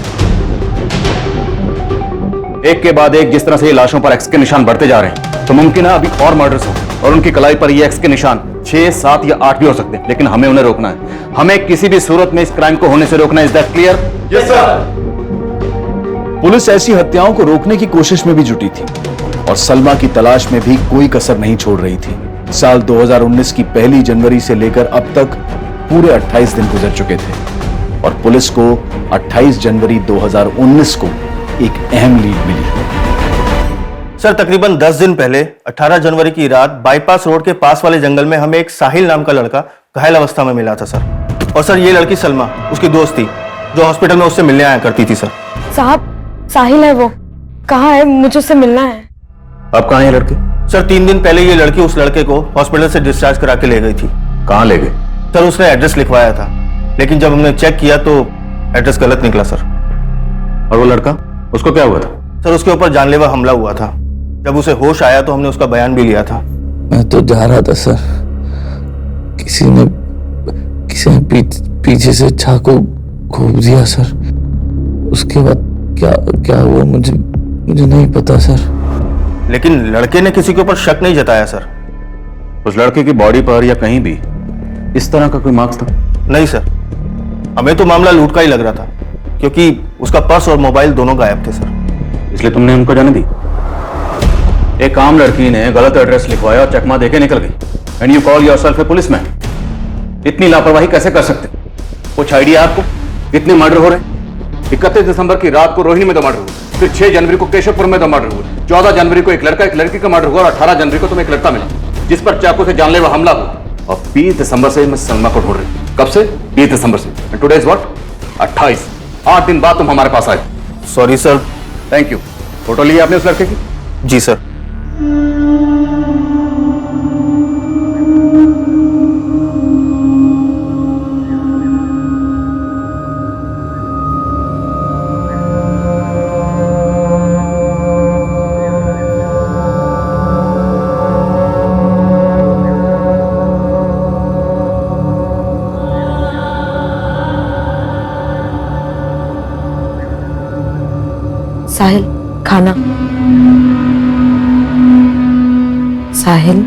एक के बाद एक जिस तरह से ये लाशों पर एक्स के निशान बढ़ते जा रहे हैं तो मुमकिन है अभी और मर्डर्स हो और उनकी कलाई पर ये एक्स के निशान 6, 7 या 8 भी हो सकते हैं। लेकिन हमें उन्हें रोकना है। हमें किसी भी सूरत में इस क्राइम को होने से रोकना है। Is that clear? Yes sir. Police ऐसी हत्याओं को रोकने की कोशिश में भी जुटी थी और सलमा की तलाश में भी कोई कसर नहीं छोड़ रही थी। साल 2019 की पहली जनवरी से लेकर अब तक पूरे 28 दिन गुजर चुके थे और पुलिस को 28 जनवरी 2019 को एक अहम लीड मिली। सर तकरीबन 10 दिन पहले 18 जनवरी की रात बाईपास रोड के पास वाले जंगल में हमें एक साहिल नाम का लड़का घायल अवस्था में मिला था सर। और सर ये लड़की सलमा उसकी दोस्त थी जो हॉस्पिटल में उससे मिलने आया करती थी। सर साहब साहिल है वो। कहाँ है? मुझे उससे मिलना है। अब कहाँ है लड़के? सर 3 दिन पहले ये लड़की उस लड़के को हॉस्पिटल से डिस्चार्ज करा के ले गई थी। कहाँ ले गए? सर उसने एड्रेस लिखवाया था लेकिन जब हमने चेक किया तो एड्रेस गलत निकला सर। और वो लड़का, उसको क्या हुआ था? सर उसके ऊपर जानलेवा हमला हुआ था। जब उसे होश आया तो हमने उसका बयान भी लिया था। मैं तो जा रहा था सर, किसी ने पीछे से चाकू घोंप दिया सर। उसके बाद क्या हुआ मुझे नहीं पता सर। लेकिन लड़के ने किसी के ऊपर शक नहीं जताया सर। उस लड़के की बॉडी पर या कहीं भी इस तरह का कोई मार्क्स था? नहीं सर, हमें तो मामला लूट का ही लग रहा था क्योंकि उसका पर्स और मोबाइल दोनों गायब थे सर। इसलिए तुमने उनको जाने दी? एक आम लड़की ने गलत एड्रेस लिखवाया और चकमा देके निकल गई and you call yourself A policeman. इतनी लापरवाही कैसे कर सकते? कुछ आइडिया आपको? इतने मर्डर हो रहे हैं। 31 दिसंबर की रात को रोहिणी में 2 मर्डर हुए, फिर 6 जनवरी को केशवपुर में 2 मर्डर हुए, 14 जनवरी को एक लड़की का मर्डर हुआ और 18 जनवरी को तुम्हें एक लड़का मिला जिस पर चाकू से जानलेवा हमला हुआ। और 20 दिसंबर से मैं सलमा को ढूंढ रही हूँ। कब से? 20 दिसंबर से। Today is what? 28। 8 दिन बाद तुम हमारे पास आए। Sorry sir. Thank you. Photo ली आपने उस लड़के की? जी सर। साहिल खाना। साहिल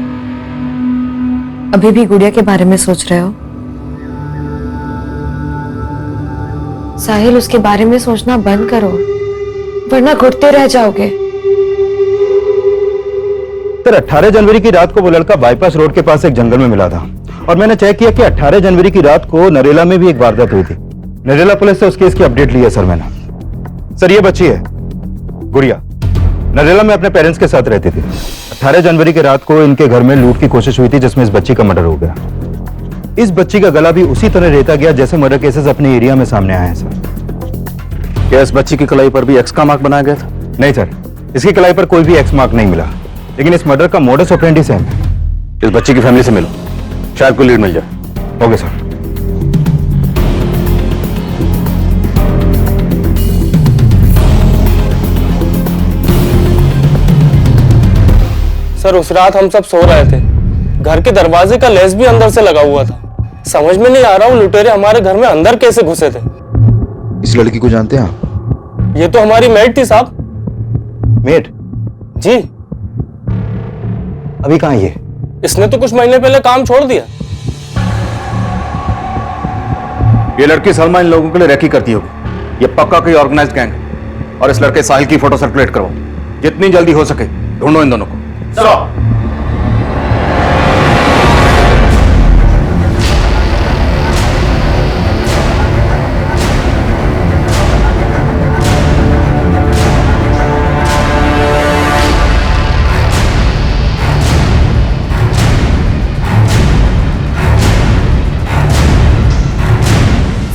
अभी भी गुड़िया के बारे में सोच रहे हो? साहिल उसके बारे में सोचना बंद करो वरना घुटते रह जाओगे। सर 18 जनवरी की रात को वो लड़का बाईपास रोड के पास एक जंगल में मिला था और मैंने चेक किया कि 18 जनवरी की रात को नरेला में भी एक वारदात हुई थी। नरेला पुलिस से उस केस की अपडेट ली है सर मैंने। सर ये बच्ची है गुड़िया, नरेला में अपने पेरेंट्स के साथ रहती थी। 18 जनवरी की रात को इनके घर में लूट की कोशिश हुई थी जिसमें इस बच्ची का मर्डर हो गया। इस बच्ची का गला भी उसी तरह रेता गया जैसे मर्डर केसेस अपने एरिया में सामने आए हैं सर। क्या इस बच्ची की कलाई पर भी एक्स का मार्क बनाया गया था? नहीं सर, इसकी कलाई पर कोई भी एक्स मार्क नहीं मिला, लेकिन इस मर्डर का मोडस ऑपरेंडी सेम है। इस बच्ची की फैमिली से मिलो, शायद कोई लीड मिल जाए। Okay sir. सर उस रात हम सब सो रहे थे, घर के दरवाजे का लेस भी अंदर से लगा हुआ था। समझ में नहीं आ रहा वो लुटेरे हमारे घर में अंदर कैसे घुसे थे। इस लड़की को जानते हैं आप? ये तो हमारी मेड थी साहब। मेड? जी। अभी कहाँ है ये? इसने तो कुछ महीने पहले काम छोड़ दिया। ये लड़की सलमा इन लोगों के लिए रेकी करती होगी। ये पक्का कोई ऑर्गेनाइज्ड गैंग है। और इस लड़के साहिल की फोटो सर्कुलेट करो, जितनी जल्दी हो सके ढूंढो इन दोनों को। चलो।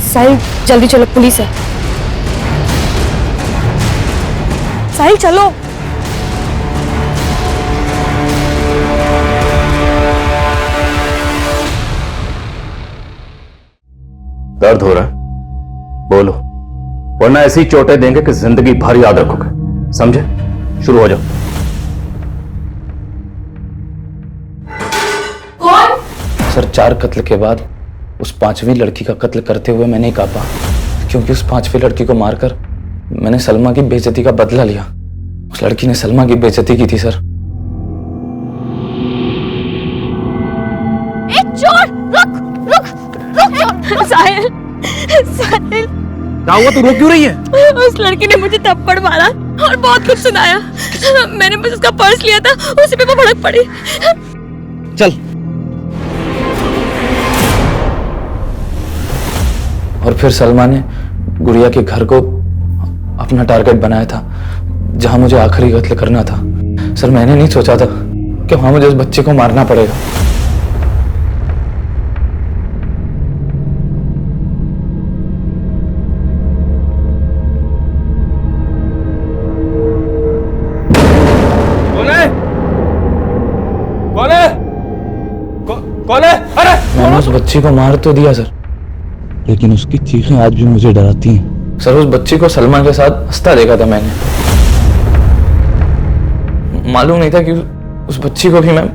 साहिल जल्दी चलो, पुलिस है। साहिल चलो। दर्द हो रहा है? बोलो, वरना ऐसी चोटें देंगे कि जिंदगी भर याद रखोगे। समझे? शुरू हो जाओ। कौन? सर 4 कत्ल के बाद उस 5वीं लड़की का कत्ल करते हुए मैं नहीं कांपा, क्योंकि उस 5वीं लड़की को मारकर मैंने सलमा की बेइज्जती का बदला लिया। उस लड़की ने सलमा की बेइज्जती की थी सर। एक चोर! रुक चोर! साहिल, साहिल क्या हुआ? तू रो क्यों रही है? उस लड़की ने मुझे थप्पड़ मारा और बहुत कुछ सुनाया। मैंने बस उसका पर्स लिया था, उसी पे वो भड़क पड़ी। चल। और फिर सलमा ने गुड़िया के घर को अपना टारगेट बनाया था, जहां मुझे आखिरी कत्ल करना था। सर मैंने नहीं सोचा था कि वहां मुझे उस बच्चे को मारना पड़ेगा। कौन है? अरे मैंने उस बच्ची को मार तो दिया सर, लेकिन उसकी चीखें आज भी मुझे डराती हैं। सर उस बच्ची को सलमा के साथ हंसता देखा था मैंने। मालूम नहीं था कि उस बच्ची को भी मैं...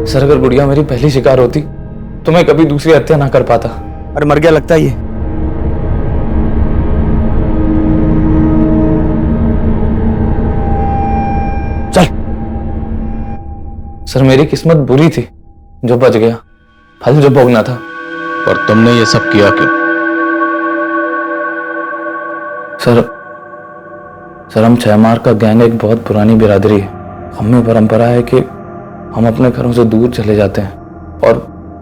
सर अगर गुड़िया मेरी पहली शिकार होती तो मैं कभी दूसरी हत्या ना कर पाता। अरे मर गया लगता है ये। चल। सर मेरी किस्मत बुरी थी जो बच गया, फल जो भोगना था। और तुमने ये सब किया क्यों? सर हम 6 मार का गैंग एक बहुत पुरानी बिरादरी है। हमें परंपरा है कि हम अपने घरों से दूर चले जाते हैं और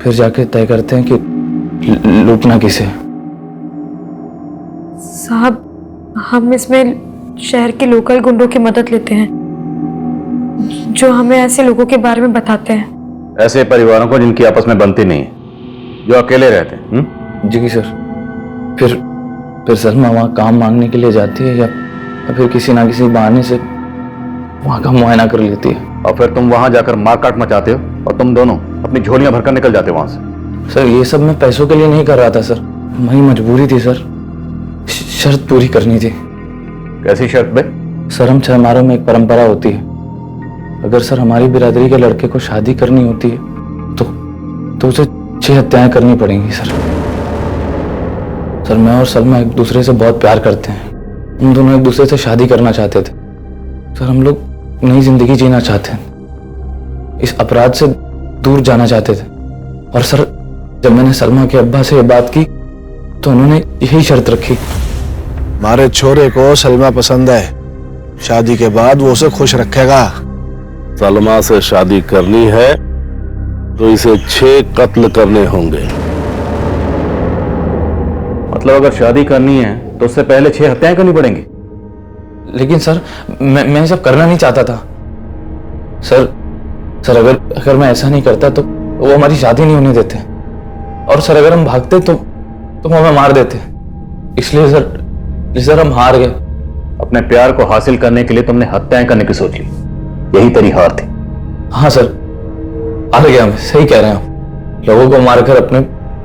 फिर जाके तय करते हैं कि लूटना किसे। साहब हम इसमें शहर के लोकल गुंडों की मदद लेते हैं, जो हमें ऐसे लोगों के बारे में बताते हैं। ऐसे परिवारों को जिनकी आपस में बनती नहीं है, जो अकेले रहते हैं। जी सर। फिर सलमा वहाँ काम मांगने के लिए जाती है या फिर किसी ना किसी बहाने से वहाँ का मुआयना कर लेती है, और फिर तुम वहां जाकर मारकाट मचाते हो और तुम दोनों अपनी झोलियां भरकर निकल जाते हो वहां से। सर ये सब मैं पैसों के लिए नहीं कर रहा था सर, मेरी मजबूरी थी सर, शर्त पूरी करनी थी। कैसी शर्त बे? सर हम 6 मारों में एक परंपरा होती है, अगर सर हमारी बिरादरी के लड़के को शादी करनी होती है तो उसे 6 हत्याएं करनी पड़ेंगी सर। सर मैं और सलमा एक दूसरे से बहुत प्यार करते हैं, हम दोनों एक दूसरे से शादी करना चाहते थे। सर हम लोग नई जिंदगी जीना चाहते हैं, इस अपराध से दूर जाना चाहते थे। और सर जब मैंने सलमा के अब्बा से ये बात की तो उन्होंने यही शर्त रखी। हमारे छोरे को सलमा पसंद है, शादी के बाद वो उसे खुश रखेगा। सलमा से शादी करनी है तो इसे 6 कत्ल करने होंगे। मतलब अगर शादी करनी है तो उससे पहले 6 हत्याएं करनी पड़ेंगी। लेकिन सर मैं सब करना नहीं चाहता था सर अगर मैं ऐसा नहीं करता तो वो हमारी शादी नहीं होने देते, और सर अगर हम भागते तो वो हमें मार देते। इसलिए सर हम हार गए। अपने प्यार को हासिल करने के लिए तुमने हत्याएं करने की सोच ली, यही तेरी हार थी। हाँ सर हार गया मैं, सही कह रहे हैं आप। लोगों को मारकर अपने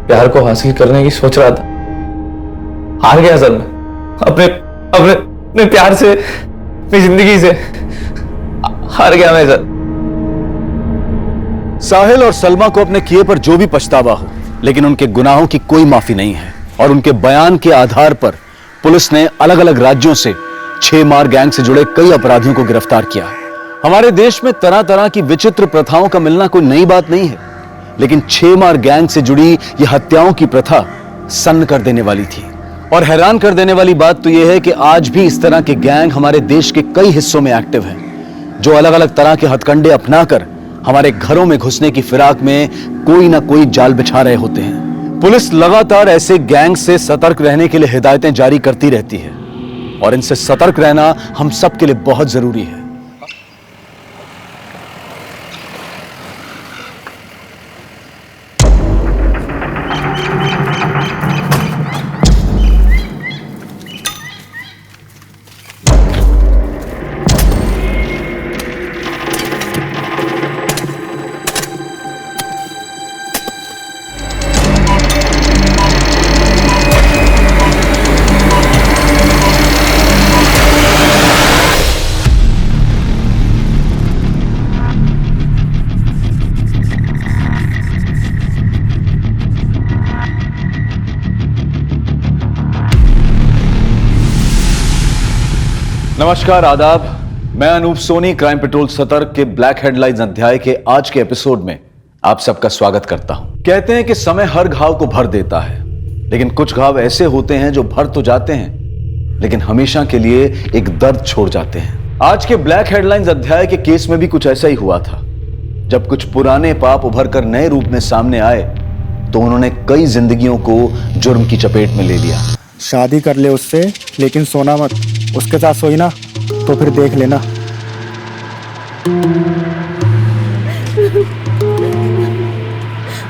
प्यार को हासिल करने की सोच रहा था, हार गया सर मैं। अपने प्यार से, अपनी जिंदगी से हार गया मैं सर। साहिल और सलमा को अपने किए पर जो भी पछतावा हो, लेकिन उनके गुनाहों की कोई माफी नहीं है। और उनके बयान के आधार पर पुलिस ने अलग अलग राज्यों से 6 मार गैंग से जुड़े कई अपराधियों को गिरफ्तार किया है। हमारे देश में तरह तरह की विचित्र प्रथाओं का मिलना कोई नई बात नहीं है, लेकिन 6 मार गैंग से जुड़ी यह हत्याओं की प्रथा सन्न कर देने वाली थी। और हैरान कर देने वाली बात तो यह है कि आज भी इस तरह के गैंग हमारे देश के कई हिस्सों में एक्टिव हैं, जो अलग अलग तरह के हथकंडे अपनाकर हमारे घरों में घुसने की फिराक में कोई ना कोई जाल बिछा रहे होते हैं। पुलिस लगातार ऐसे गैंग से सतर्क रहने के लिए हिदायतें जारी करती रहती है और इनसे सतर्क रहना हम सब के लिए बहुत जरूरी है। नमस्कार, आदाब। मैं अनूप सोनी क्राइम पेट्रोल सतर्क के ब्लैक हेडलाइंस अध्याय के आज के एपिसोड में आप सबका स्वागत करता हूं। कहते हैं कि समय हर घाव को भर देता है, लेकिन कुछ घाव ऐसे होते हैं जो भर तो जाते हैं लेकिन हमेशा के लिए एक दर्द छोड़ जाते हैं। आज के ब्लैक हेडलाइंस अध्याय के केस में भी कुछ ऐसा ही हुआ था। जब कुछ पुराने पाप उभर कर नए रूप में सामने आए तो उन्होंने कई जिंदगियों को जुर्म की चपेट में ले लिया। शादी कर ले उससे, लेकिन सोना मत। उसके साथ सोई ना तो फिर देख लेना।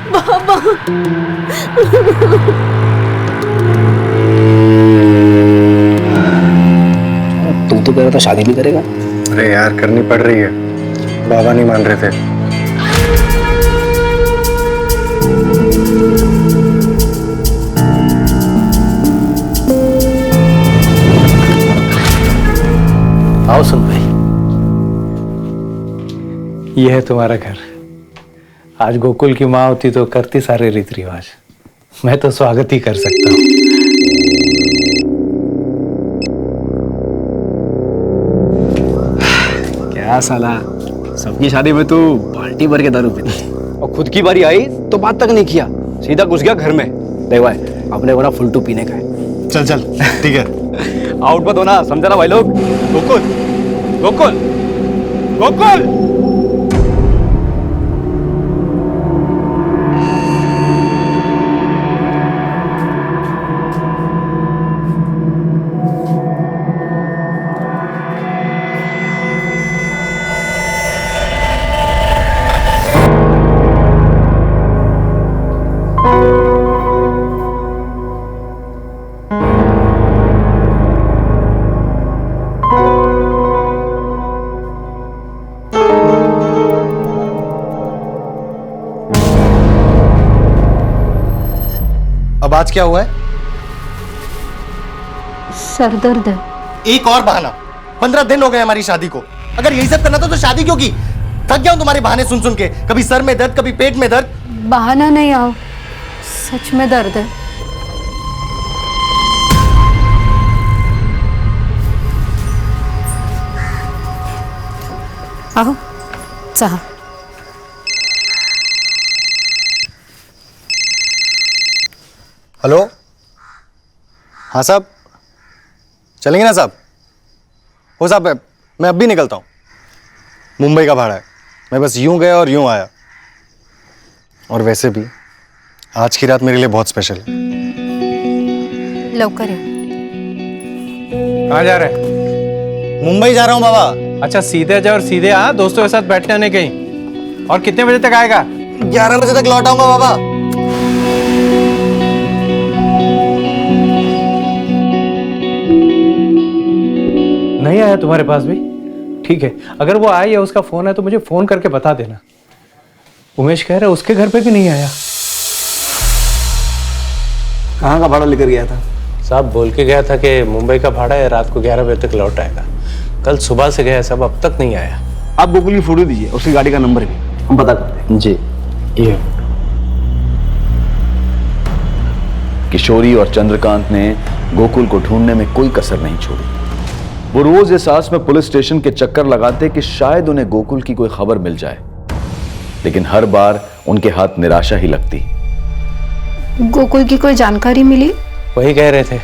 बाबा तुम तो कह रहा था शादी भी करेगा। अरे यार, करनी पड़ रही है, बाबा नहीं मान रहे थे। आओ सुन भाई, ये है तुम्हारा घर। आज गोकुल की माँ होती तो करती सारे रीति रिवाज। मैं तो स्वागत ही कर सकता हूँ। क्या साला, सबकी शादी में तू बाल्टी भर के दारू पीती और खुद की बारी आई तो बात तक नहीं किया, सीधा घुस गया घर में। देख भाई, अपने को ना फुलटू पीने का है। चल चल ठीक है। आउट मत होना, समझा ना भाई लोग। गोकुल, गोकुल, गोकुल। अब आज क्या हुआ है? सर दर्द है। एक और बहाना। 15 दिन हो गए हमारी शादी को। अगर यही सब करना था तो शादी क्यों की? थक गया हूं तुम्हारे बहाने सुन सुन के। कभी सर में दर्द, कभी पेट में दर्द। बहाना नहीं, आओ, सच में दर्द है। आओ चाह। हेलो, हाँ साहब, चलेंगे ना साहब? हो साहब, मैं अब भी निकलता हूँ। मुंबई का भाड़ा है, मैं बस यूं गया और यूं आया। और वैसे भी आज की रात मेरे लिए बहुत स्पेशल है। लवकर है। कहाँ जा रहे हैं? मुंबई जा रहा हूँ बाबा। अच्छा, सीधे जा और सीधे आ, दोस्तों के साथ बैठने आने कहीं। और कितने बजे तक आएगा? 11 बजे तक लौट आऊंगा बाबा। नहीं आया तुम्हारे पास भी? ठीक है, अगर वो आया या उसका फोन है तो मुझे फोन करके बता देना। उमेश कह रहा है उसके घर पे भी नहीं आया। कहाँ का भाड़ा लेकर गया था? साहब बोल के गया था कि मुंबई का भाड़ा है, रात को 11 बजे तक लौट आएगा। कल सुबह से गया सब, अब तक नहीं आया। आप गोकुल की फोटो दीजिए, उसकी गाड़ी का नंबर भी हम पता करते हैं। जी। ये किशोरी और चंद्रकांत ने गोकुल को ढूंढने में कोई कसर नहीं छोड़ी। वो रोज इस आस में पुलिस स्टेशन के चक्कर लगाते कि शायद उन्हें गोकुल की कोई खबर मिल जाए, लेकिन हर बार उनके हाथ निराशा ही लगती। गोकुल की कोई जानकारी मिली? वही कह रहे थे,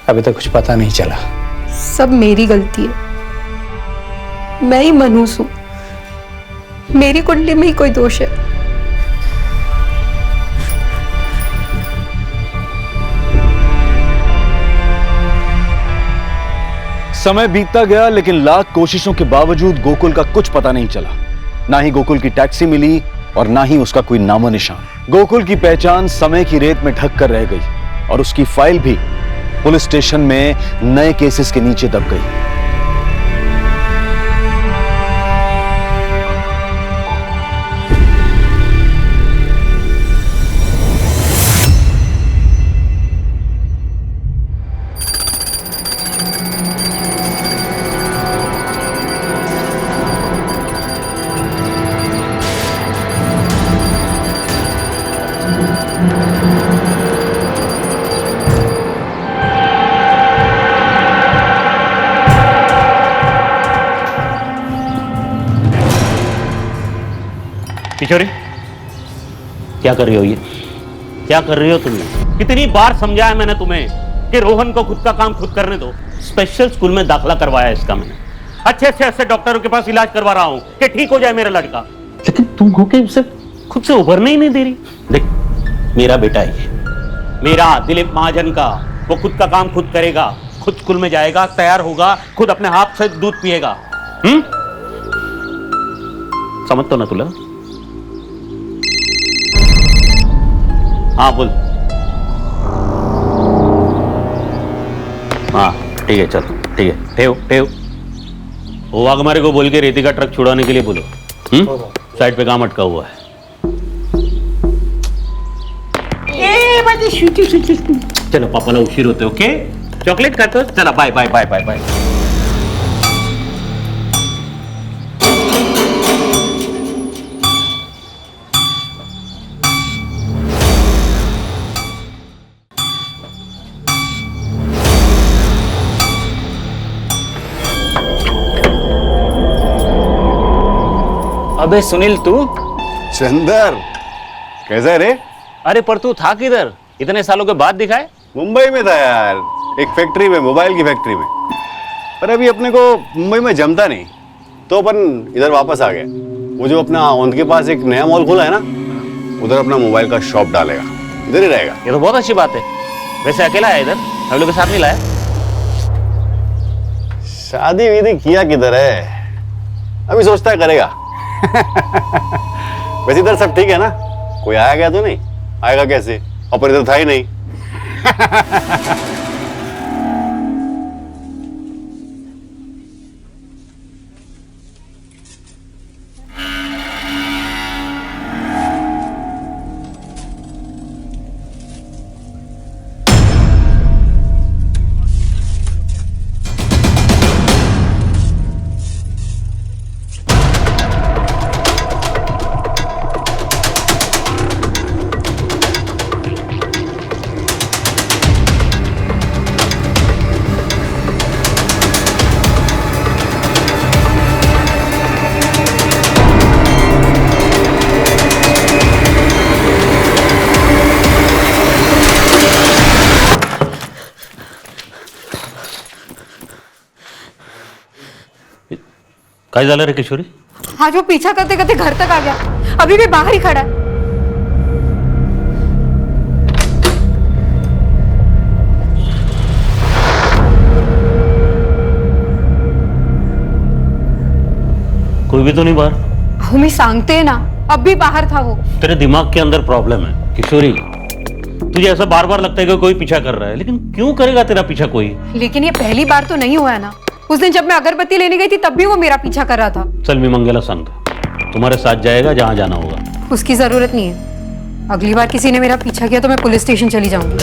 अभी तक कुछ पता नहीं चला। सब मेरी गलती है, मैं ही मनहूस हूं, मेरी कुंडली में ही कोई दोष है। समय बीतता गया, लेकिन लाख कोशिशों के बावजूद गोकुल का कुछ पता नहीं चला। ना ही गोकुल की टैक्सी मिली और ना ही उसका कोई नामो निशान। गोकुल की पहचान समय की रेत में ढक कर रह गई और उसकी फाइल भी पुलिस स्टेशन में नए केसेस के नीचे दब गई। किशोरी, क्या कर रही हो? ये क्या कर रही हो तुम? कितनी बार समझाया मैंने तुम्हें कि रोहन को खुद का काम खुद करने दो। स्पेशल स्कूल में दाखिला करवाया इसका मैंने, अच्छे डॉक्टरों के पास इलाज करवा रहा हूं कि ठीक हो जाए मेरा लड़का, लेकिन तुम हो के उसे खुद से उभरने ही नहीं दे रही। देख, मेरा बेटा है, मेरा दिलीप महाजन का, वो खुद का काम खुद करेगा, खुद स्कूल में जाएगा, तैयार होगा, खुद अपने हाथ से दूध पिएगा। समझ तो ना तुला? हाँ बोल। हाँ ठीक है, चल ठीक है, ठेव वो वाघमारे को बोल के रेती का ट्रक छुड़ाने के लिए बोलो। साइड पे काम अटका हुआ है। चलो पापाला उशीर होते, ओके? चॉकलेट खातो, चला bye bye bye bye bye. अबे सुनील, तू? चंदर, कैसा है रे? अरे पर तू था किधर? इतने सालों के बाद दिखाए। मुंबई में था यार, एक फैक्ट्री में, मोबाइल की फैक्ट्री में। पर अभी अपने को मुंबई में जमता नहीं, तो अपन इधर वापस आ गए। वो जो अपना औंध के पास एक नया मॉल खुला है ना, उधर अपना मोबाइल का शॉप डालेगा, इधर ही रहेगा। ये तो बहुत अच्छी बात है। वैसे अकेला है इधर, हम लोग के साथ नहीं लाया? शादी विधि किया किधर है, अभी सोचता है करेगा। वैसे इधर सब ठीक है ना? कोई आया गया तो नहीं? आएगा कैसे, और इधर था ही नहीं। काय झालं रे किशोरी? आज वो पीछा करते करते घर तक आ गया, अभी भी बाहर ही खड़ा है। कोई भी तो नहीं बाहर? हमें सांगते हैं ना, अब भी बाहर था वो। तेरे दिमाग के अंदर प्रॉब्लम है किशोरी। तुझे ऐसा बार बार लगता है कि कोई पीछा कर रहा है, लेकिन क्यों करेगा तेरा पीछा कोई? लेकिन ये पहली बार तो नहीं हुआ है ना। उस दिन जब मैं अगरबत्ती लेने गई थी तब भी वो मेरा पीछा कर रहा था। चल मैं मंगेला सांगता, तुम्हारे साथ जाएगा जहां जाना होगा। उसकी जरूरत नहीं है। अगली बार किसी ने मेरा पीछा किया तो मैं पुलिस स्टेशन चली जाऊंगी।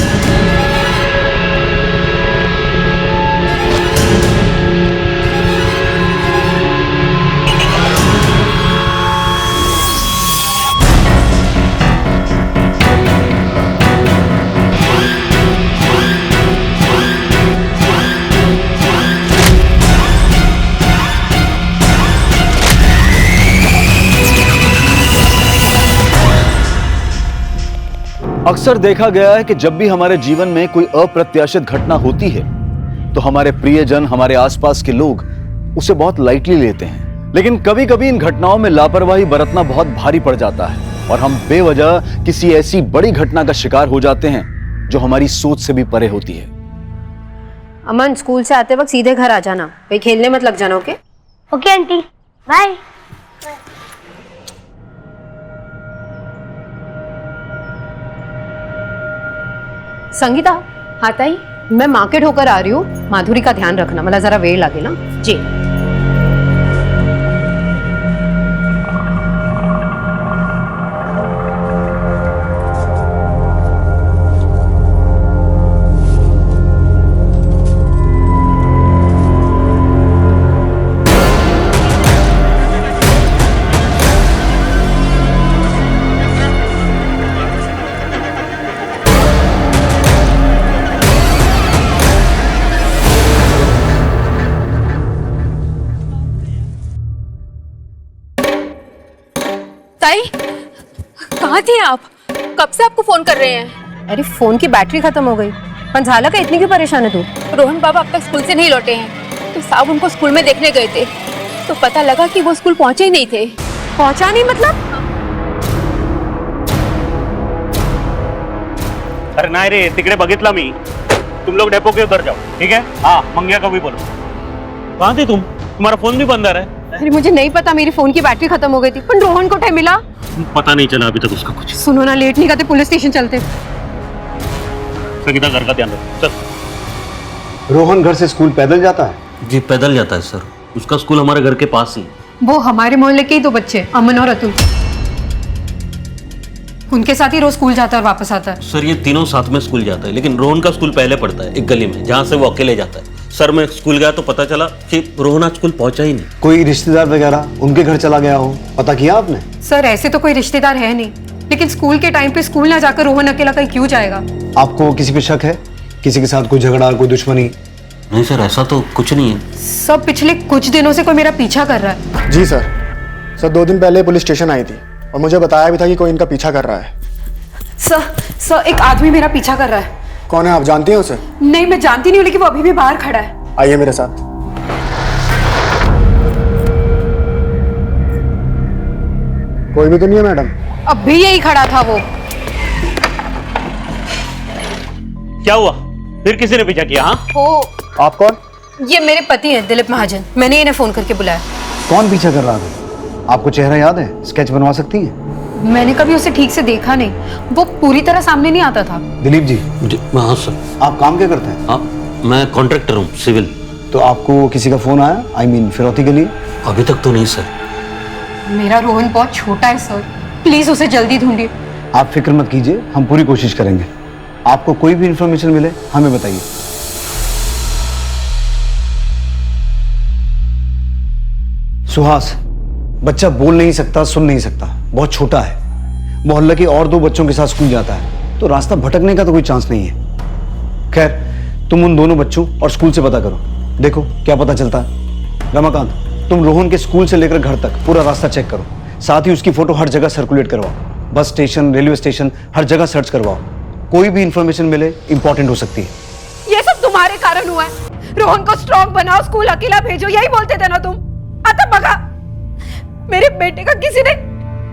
अक्सर देखा गया है कि जब भी हमारे जीवन में कोई अप्रत्याशित घटना होती है तो हमारे प्रियजन, हमारे आसपास के लोग उसे बहुत लाइटली लेते हैं। लेकिन कभी कभी इन घटनाओं में लापरवाही बरतना बहुत भारी पड़ जाता है और हम बेवजह किसी ऐसी बड़ी घटना का शिकार हो जाते हैं जो हमारी सोच से भी परे होती है। अमन, स्कूल से आते वक्त सीधे घर आ जाना, कहीं खेलने मत लग जाना। Okay okay aunty, bye. Sangeeta, हाथ आई। मैं मार्केट होकर आ रही हूँ, माधुरी का ध्यान रखना, मतलब जरा वेळ लगे ना जी। ताई, कहाँ थे आप? कब से आपको फोन कर रहे हैं? अरे फोन की बैटरी खत्म हो गई। पंझाला का इतनी क्यों परेशान है तू? रोहन बाबा अब तक स्कूल से नहीं लौटे हैं, तो साहब उनको स्कूल में देखने गए थे, तो पता लगा कि वो स्कूल पहुंचे ही नहीं थे। पहुंचा नहीं मतलब? अरे नाही रे, तिकडे बघितला मी। तुम लोग डेपो के उधर जाओ, ठीक है? हाँ, मंग्या को भी बोलो। कहाँ थे तुम? तुम्हारा फोन भी बंद आ रहा है। अरे मुझे नहीं पता, मेरी फोन की बैटरी खत्म हो गई थी। पर रोहन को टाइम मिला? पता नहीं चला अभी तक उसका कुछ। सुनो ना, लेट नहीं करते, पुलिस स्टेशन चलते। संगीता, घर का ध्यान रखो। चल। रोहन घर से स्कूल पैदल जाता है? जी पैदल जाता है सर, उसका स्कूल हमारे घर के पास ही। वो हमारे मोहल्ले के ही दो बच्चे, अमन और अतुल, उनके साथ ही रोज स्कूल जाता है और वापस आता है। सर ये तीनों साथ में स्कूल जाता है, लेकिन रोहन का स्कूल पहले पड़ता है एक गली में, जहाँ से वो अकेले जाता है। सर मैं स्कूल गया तो पता चला कि रोहन आज स्कूल पहुंचा ही नहीं। कोई रिश्तेदार वगैरह उनके घर चला गया हो, पता किया आपने? सर ऐसे तो कोई रिश्तेदार है नहीं, लेकिन स्कूल के टाइम पे स्कूल ना जाकर रोहन अकेला कहीं क्यों जाएगा? आपको किसी पे शक है? किसी के साथ कोई झगड़ा, कोई दुश्मनी? नहीं सर, ऐसा तो कुछ नहीं है। सब पिछले कुछ दिनों से कोई मेरा पीछा कर रहा है। जी सर, 2 दिन पहले पुलिस स्टेशन आई थी और मुझे बताया भी था कि कोई इनका पीछा कर रहा है। सर एक आदमी मेरा पीछा कर रहा है। कौन है, आप जानती हैं उसे? नहीं, मैं जानती नहीं हूँ, लेकिन वो अभी भी बाहर खड़ा है। आइए मेरे साथ। कोई भी तो नहीं है मैडम? अब भी यही खड़ा था वो। क्या हुआ? फिर किसी ने पीछा किया? हाँ, वो आप कौन? ये मेरे पति हैं, दिलीप महाजन। मैंने इन्हें फोन करके बुलाया। कौन पीछा कर रहा था? आपको चेहरा याद है? स्केच बनवा सकती हैं? मैंने कभी उसे ठीक से देखा नहीं, वो पूरी तरह सामने नहीं आता था। दिलीप जी। हाँ सर। आप काम क्या करते हैं? मैं कॉन्ट्रैक्टर हूँ, सिविल। तो आपको किसी का फोन आया? I mean, फिरौती के लिए? अभी तक तो नहीं सर। मेरा रोहन बहुत छोटा है सर, प्लीज उसे जल्दी ढूंढिए। आप फिक्र मत कीजिए, हम पूरी कोशिश करेंगे। आपको कोई भी इंफॉर्मेशन मिले हमें बताइए। सुहास, बच्चा बोल नहीं सकता, सुन नहीं सकता, बहुत छोटा है, मोहल्ले के और 2 बच्चों के साथ स्कूल जाता है, तो रास्ता भटकने का तो कोई चांस नहीं है। खैर, तुम उन दोनों बच्चों और स्कूल से पता करो, देखो क्या पता चलता है। रमाकांत, तुम रोहन के स्कूल से लेकर घर तक पूरा रास्ता चेक करो, साथ ही उसकी फोटो हर जगह सर्कुलेट करवाओ, बस स्टेशन, रेलवे स्टेशन, हर जगह सर्च करवाओ। कोई भी इंफॉर्मेशन मिले इंपॉर्टेंट हो सकती है। ये सब तुम्हारे कारण हुआ है। रोहन को स्ट्रॉन्ग बनाओ, स्कूल अकेला भेजो, यही बोलते थे ना तुम। आता बगा, मेरे बेटे का किसी ने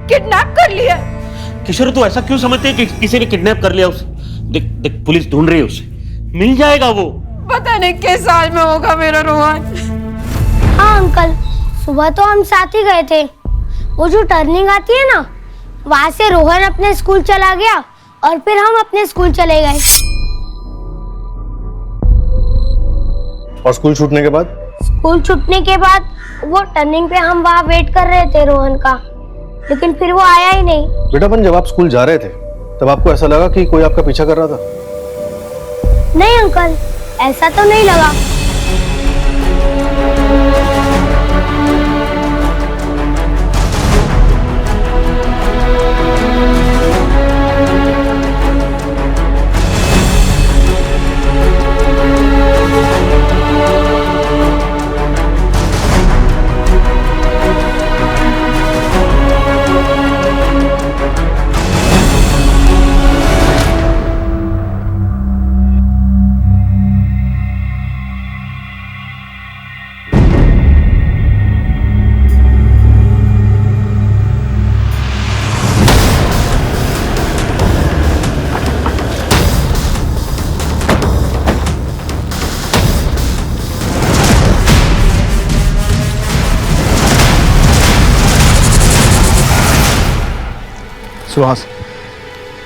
किडनैप कर लिया। किशोर, तू ऐसा क्यों समझते है कि किसी ने किडनैप कर लिया उसे? देख देख, पुलिस ढूंढ रही है उसे, मिल जाएगा वो। पता नहीं किस साल में होगा मेरा रोहन। हाँ अंकल, सुबह तो हम साथ ही गए थे। वो जो टर्निंग आती है ना, वहाँ से रोहन अपने स्कूल चला गया और फिर हम अपने स्कूल चले गए। और स्कूल छूटने के बाद? स्कूल छूटने के बाद वो टर्निंग पे हम वहाँ वेट कर रहे थे रोहन का, लेकिन फिर वो आया ही नहीं। बेटा, जब आप स्कूल जा रहे थे तब आपको ऐसा लगा कि कोई आपका पीछा कर रहा था? नहीं अंकल, ऐसा तो नहीं लगा। सुहास,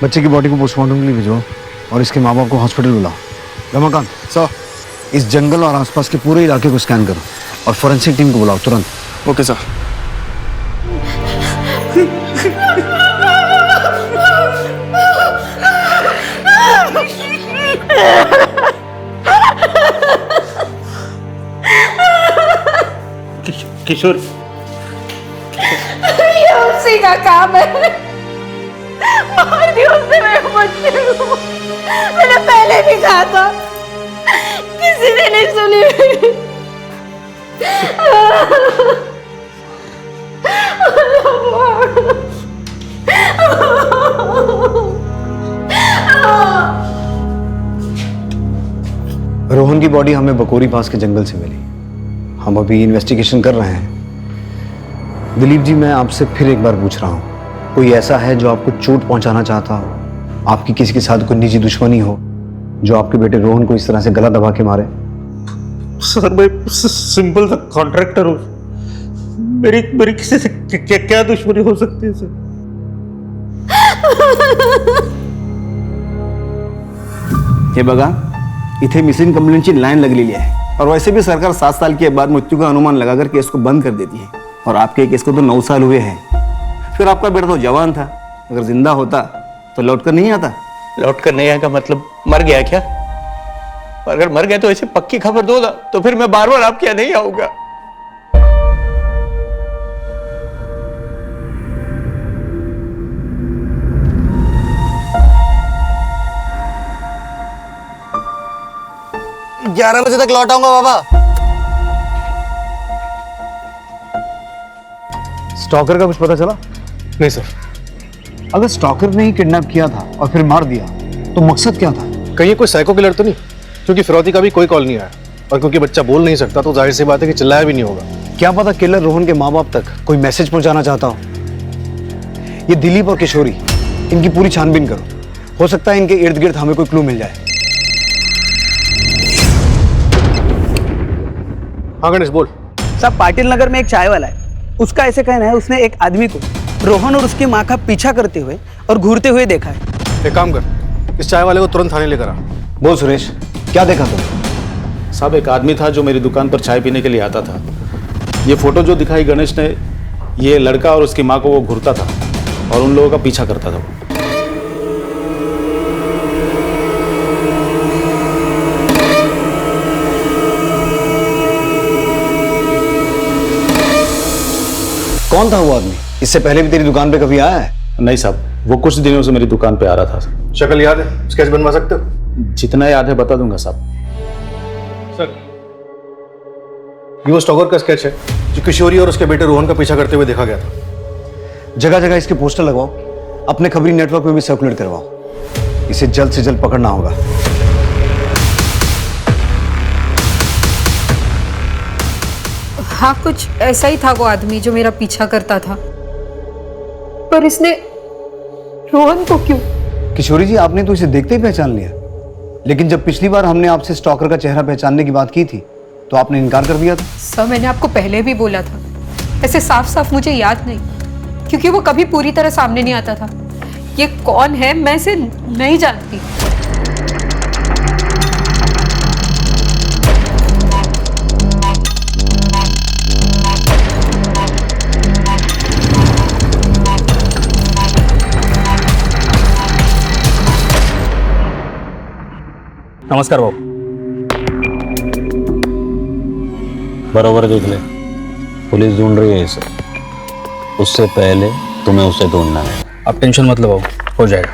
बच्चे की बॉडी को पोस्टमार्टम के लिए भिजवाओ और इसके माँ बाप को हॉस्पिटल बुलाओ। रमाकांत सर, इस जंगल और आसपास के पूरे इलाके को स्कैन करो और फोरेंसिक टीम को बुलाओ तुरंत। Okay sir. किशोर, ये उसी का काम है। मार दी उसने मेरे बच्चे को। मैंने पहले भी कहा था, किसी ने नहीं सुनी। रोहन की बॉडी हमें बकोरी पास के जंगल से मिली। हम अभी इन्वेस्टिगेशन कर रहे हैं। दिलीप जी, मैं आपसे फिर एक बार पूछ रहा हूँ, कोई ऐसा है जो आपको चोट पहुंचाना चाहता हो, आपकी किसी के साथ कोई निजी दुश्मनी हो, जो आपके बेटे रोहन को इस तरह से गला दबा के मारे? सर, मैं सिंपल सा कॉन्ट्रैक्टर हूँ। मेरी किसी से क्या दुश्मनी हो सकती है सर? हे बघा, इथे मिसिंग कंप्लेंटची लाईन लगलेली आहे और वैसे भी सरकार 7 साल के बाद मृत्यु का अनुमान लगाकर केस को बंद कर देती है और आपके केस को तो 9 साल हुए हैं। फिर आपका बेटा तो जवान था, अगर जिंदा होता तो लौट कर नहीं आता। लौट कर नहीं आएगा मतलब मर गया क्या? अगर मर गया तो ऐसे पक्की खबर दो ना, तो फिर मैं बार बार आपके यहाँ नहीं आऊंगा। ग्यारह बजे तक लौट आऊंगा बाबा। स्टॉकर का कुछ पता चला? नहीं सर। अगर स्टॉकर ने ही किडनैप किया था और फिर मार दिया तो मकसद क्या था? कहीं कोई साइको किलर तो नहीं? क्योंकि फिरौती का भी कोई कॉल नहीं आया और क्योंकि बच्चा बोल नहीं सकता तो जाहिर सी बात है कि चिल्लाया भी नहीं होगा। क्या पता किलर रोहन के माँ बाप तक कोई मैसेज पहुंचाना चाहता हो। ये दिलीप और किशोरी, इनकी पूरी छानबीन करो। हो सकता है इनके इर्द गिर्द हमें कोई क्लू मिल जाए। हाँ गणेश बोल। साहब, पाटिल नगर में एक चाय वाला है, उसका ऐसे कहना है उसने एक आदमी को रोहन और उसकी माँ का पीछा करते हुए और घूरते हुए देखा है। एक काम कर, इस चाय वाले को तुरंत थाने लेकर आ। बोल सुरेश, क्या देखा तुम? साहब, एक आदमी था जो मेरी दुकान पर चाय पीने के लिए आता था। ये फोटो जो दिखाई गणेश ने, ये लड़का और उसकी माँ को वो घूरता था और उन लोगों का पीछा करता था वो। कौन था वो आदमी? इससे पहले भी तेरी दुकान पे कभी आया है? नहीं साहब, वो कुछ दिनों से मेरी दुकान पे आ रहा था। शक्ल याद है? स्केच बनवा सकते हो? जितना याद है बता दूंगा साहब। सर, ये वो स्टॉकर का स्केच है जो किशोरी और उसके बेटे रोहन का पीछा करते हुए देखा गया था। जगह जगह इसके पोस्टर लगवाओ, अपने खबरी नेटवर्क में भी सर्कुलेट करवाओ। इसे जल्द से जल्द पकड़ना होगा। हाँ, कुछ ऐसा ही था वो आदमी जो मेरा पीछा करता था, पर इसने रोहन को क्यों? किशोरी जी, आपने तो इसे देखते ही पहचान लिया, लेकिन जब पिछली बार हमने आपसे स्टॉकर का चेहरा पहचानने की बात की थी तो आपने इनकार कर दिया था। सर, मैंने आपको पहले भी बोला था, ऐसे साफ साफ मुझे याद नहीं, क्योंकि वो कभी पूरी तरह सामने नहीं आता था। ये कौन है मैं इसे नहीं जानती। नमस्कार भाऊ। बरोबर देख ले, पुलिस ढूंढ रही है इसे। उससे पहले तुम्हें उसे ढूंढना है। आप टेंशन मत लो भाऊ, हो जाएगा।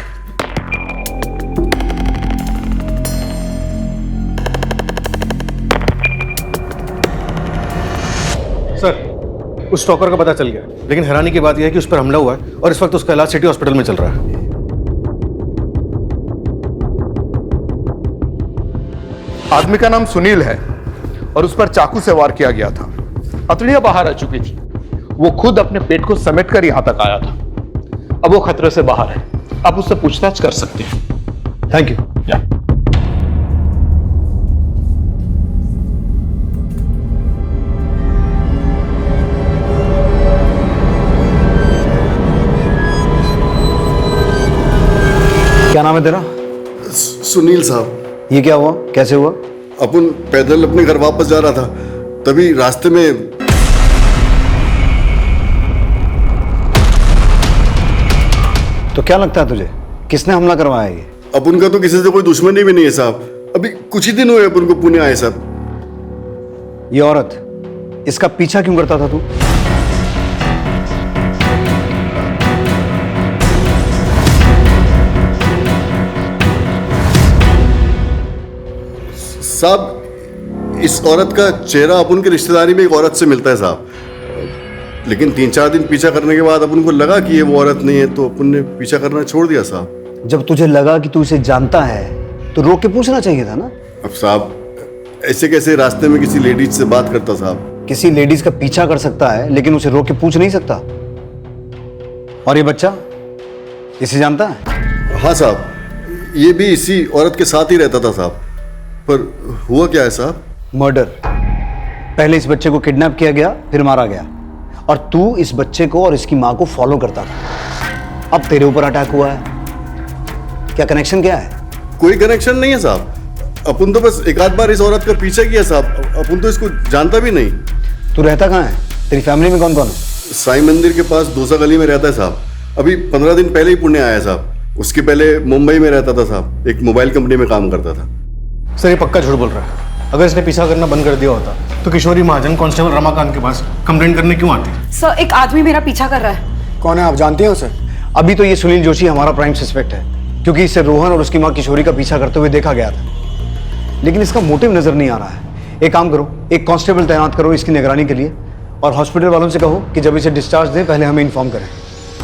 सर, उस स्टॉकर का पता चल गया, लेकिन हैरानी की बात यह है कि उस पर हमला हुआ है और इस वक्त उसका इलाज सिटी हॉस्पिटल में चल रहा है। आदमी का नाम सुनील है और उस पर चाकू से वार किया गया था। हथेलियां बाहर आ चुकी थी। वो खुद अपने पेट को समेटकर यहां तक आया था। अब वो खतरे से बाहर है, आप उससे पूछताछ कर सकते हैं। Thank you. नाम है तेरा? सुनील साहब। ये क्या हुआ, कैसे हुआ? अपन पैदल अपने घर वापस जा रहा था, तभी रास्ते में तो क्या लगता है तुझे, किसने हमला करवाया ये? अपन का तो किसी से कोई दुश्मनी भी नहीं है साहब। अभी कुछ ही दिन हुए अपन को पुणे आए साहब। ये औरत, इसका पीछा क्यों करता था तू? साहब, इस औरत का चेहरा अपन की रिश्तेदारी में एक औरत से मिलता है साहब, लेकिन 3-4 दिन पीछा करने के बाद अपन को लगा कि ये वो औरत नहीं है, तो अपन ने पीछा करना छोड़ दिया साहब। जब तुझे लगा कि तू इसे जानता है तो रोक के पूछना चाहिए था ना। अब साहब ऐसे कैसे रास्ते में किसी लेडीज से बात करता साहब? किसी लेडीज का पीछा कर सकता है लेकिन उसे रोक के पूछ नहीं सकता। और ये बच्चा इसे जानता है? हाँ साहब, ये भी इसी औरत के साथ ही रहता था साहब। पर हुआ क्या है साहब? मर्डर। पहले इस बच्चे को किडनैप किया गया, फिर मारा गया, और तू इस बच्चे को और इसकी मां को फॉलो करता था। अब तेरे ऊपर अटैक हुआ है। क्या कनेक्शन क्या है? कोई कनेक्शन नहीं है साहब। अपन तो बस एक आध बार इस औरत का पीछा किया साहब, अपन तो इसको जानता भी नहीं। तू रहता कहाँ है? तेरी फैमिली में कौन कौन है? साईं मंदिर के पास दोसा गली में रहता है साहब। अभी 15 दिन पहले ही पुणे आया साहब। उसके पहले मुंबई में रहता था साहब, एक मोबाइल कंपनी में काम करता था। सर ये पक्का झूठ बोल रहा है। अगर इसने पीछा करना बंद कर दिया होता तो किशोरी महाजन कांस्टेबल रमाकांत के पास कंप्लेंट करने क्यों आती? सर, एक आदमी मेरा पीछा कर रहा है। कौन है, आप जानते हैं उसे? अभी तो ये सुनील जोशी हमारा प्राइम सस्पेक्ट है, क्योंकि इसे रोहन और उसकी मां किशोरी का पीछा करते हुए देखा गया था, लेकिन इसका मोटिव नजर नहीं आ रहा है। एक काम करो, एक कांस्टेबल तैनात करो इसकी निगरानी के लिए, और हॉस्पिटल वालों से कहो कि जब इसे डिस्चार्ज दें पहले हमें इन्फॉर्म करें।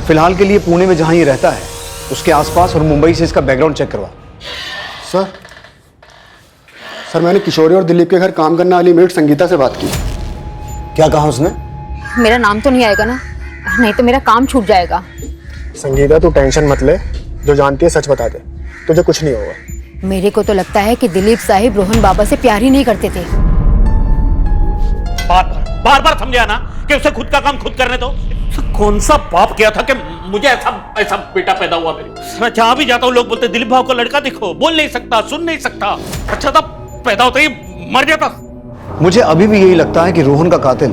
फिलहाल के लिए पुणे में जहां ये रहता है उसके आसपास और मुंबई से इसका बैकग्राउंड चेक करवा। सर मैंने किशोरी और दिलीप के घर काम करने वाली मेट संगीता से बात की। क्या कहा उसने? मेरा नाम तो नहीं आएगा ना, नहीं तो मेरा काम छूट जाएगा। संगीता तू टेंशन मत ले, जो जानती है सच बता दे, तुझे कुछ नहीं होगा। मेरे को तो लगता है कि दिलीप साहिब रोहन बाबा से प्यार ही नहीं करते थे। बार बार समझा ना कि उसे खुद का काम खुद करने दो। कौन सा पाप किया था कि मुझे ऐसा बेटा पैदा हुआ? मेरे मैं जहां भी जाता हूँ लोग बोलते दिलीप भाव को लड़का दिखो, बोल नहीं सकता, सुन नहीं सकता। अच्छा था पैदा होते ही मर जाता। मुझे अभी भी यही लगता है कि रोहन का कातिल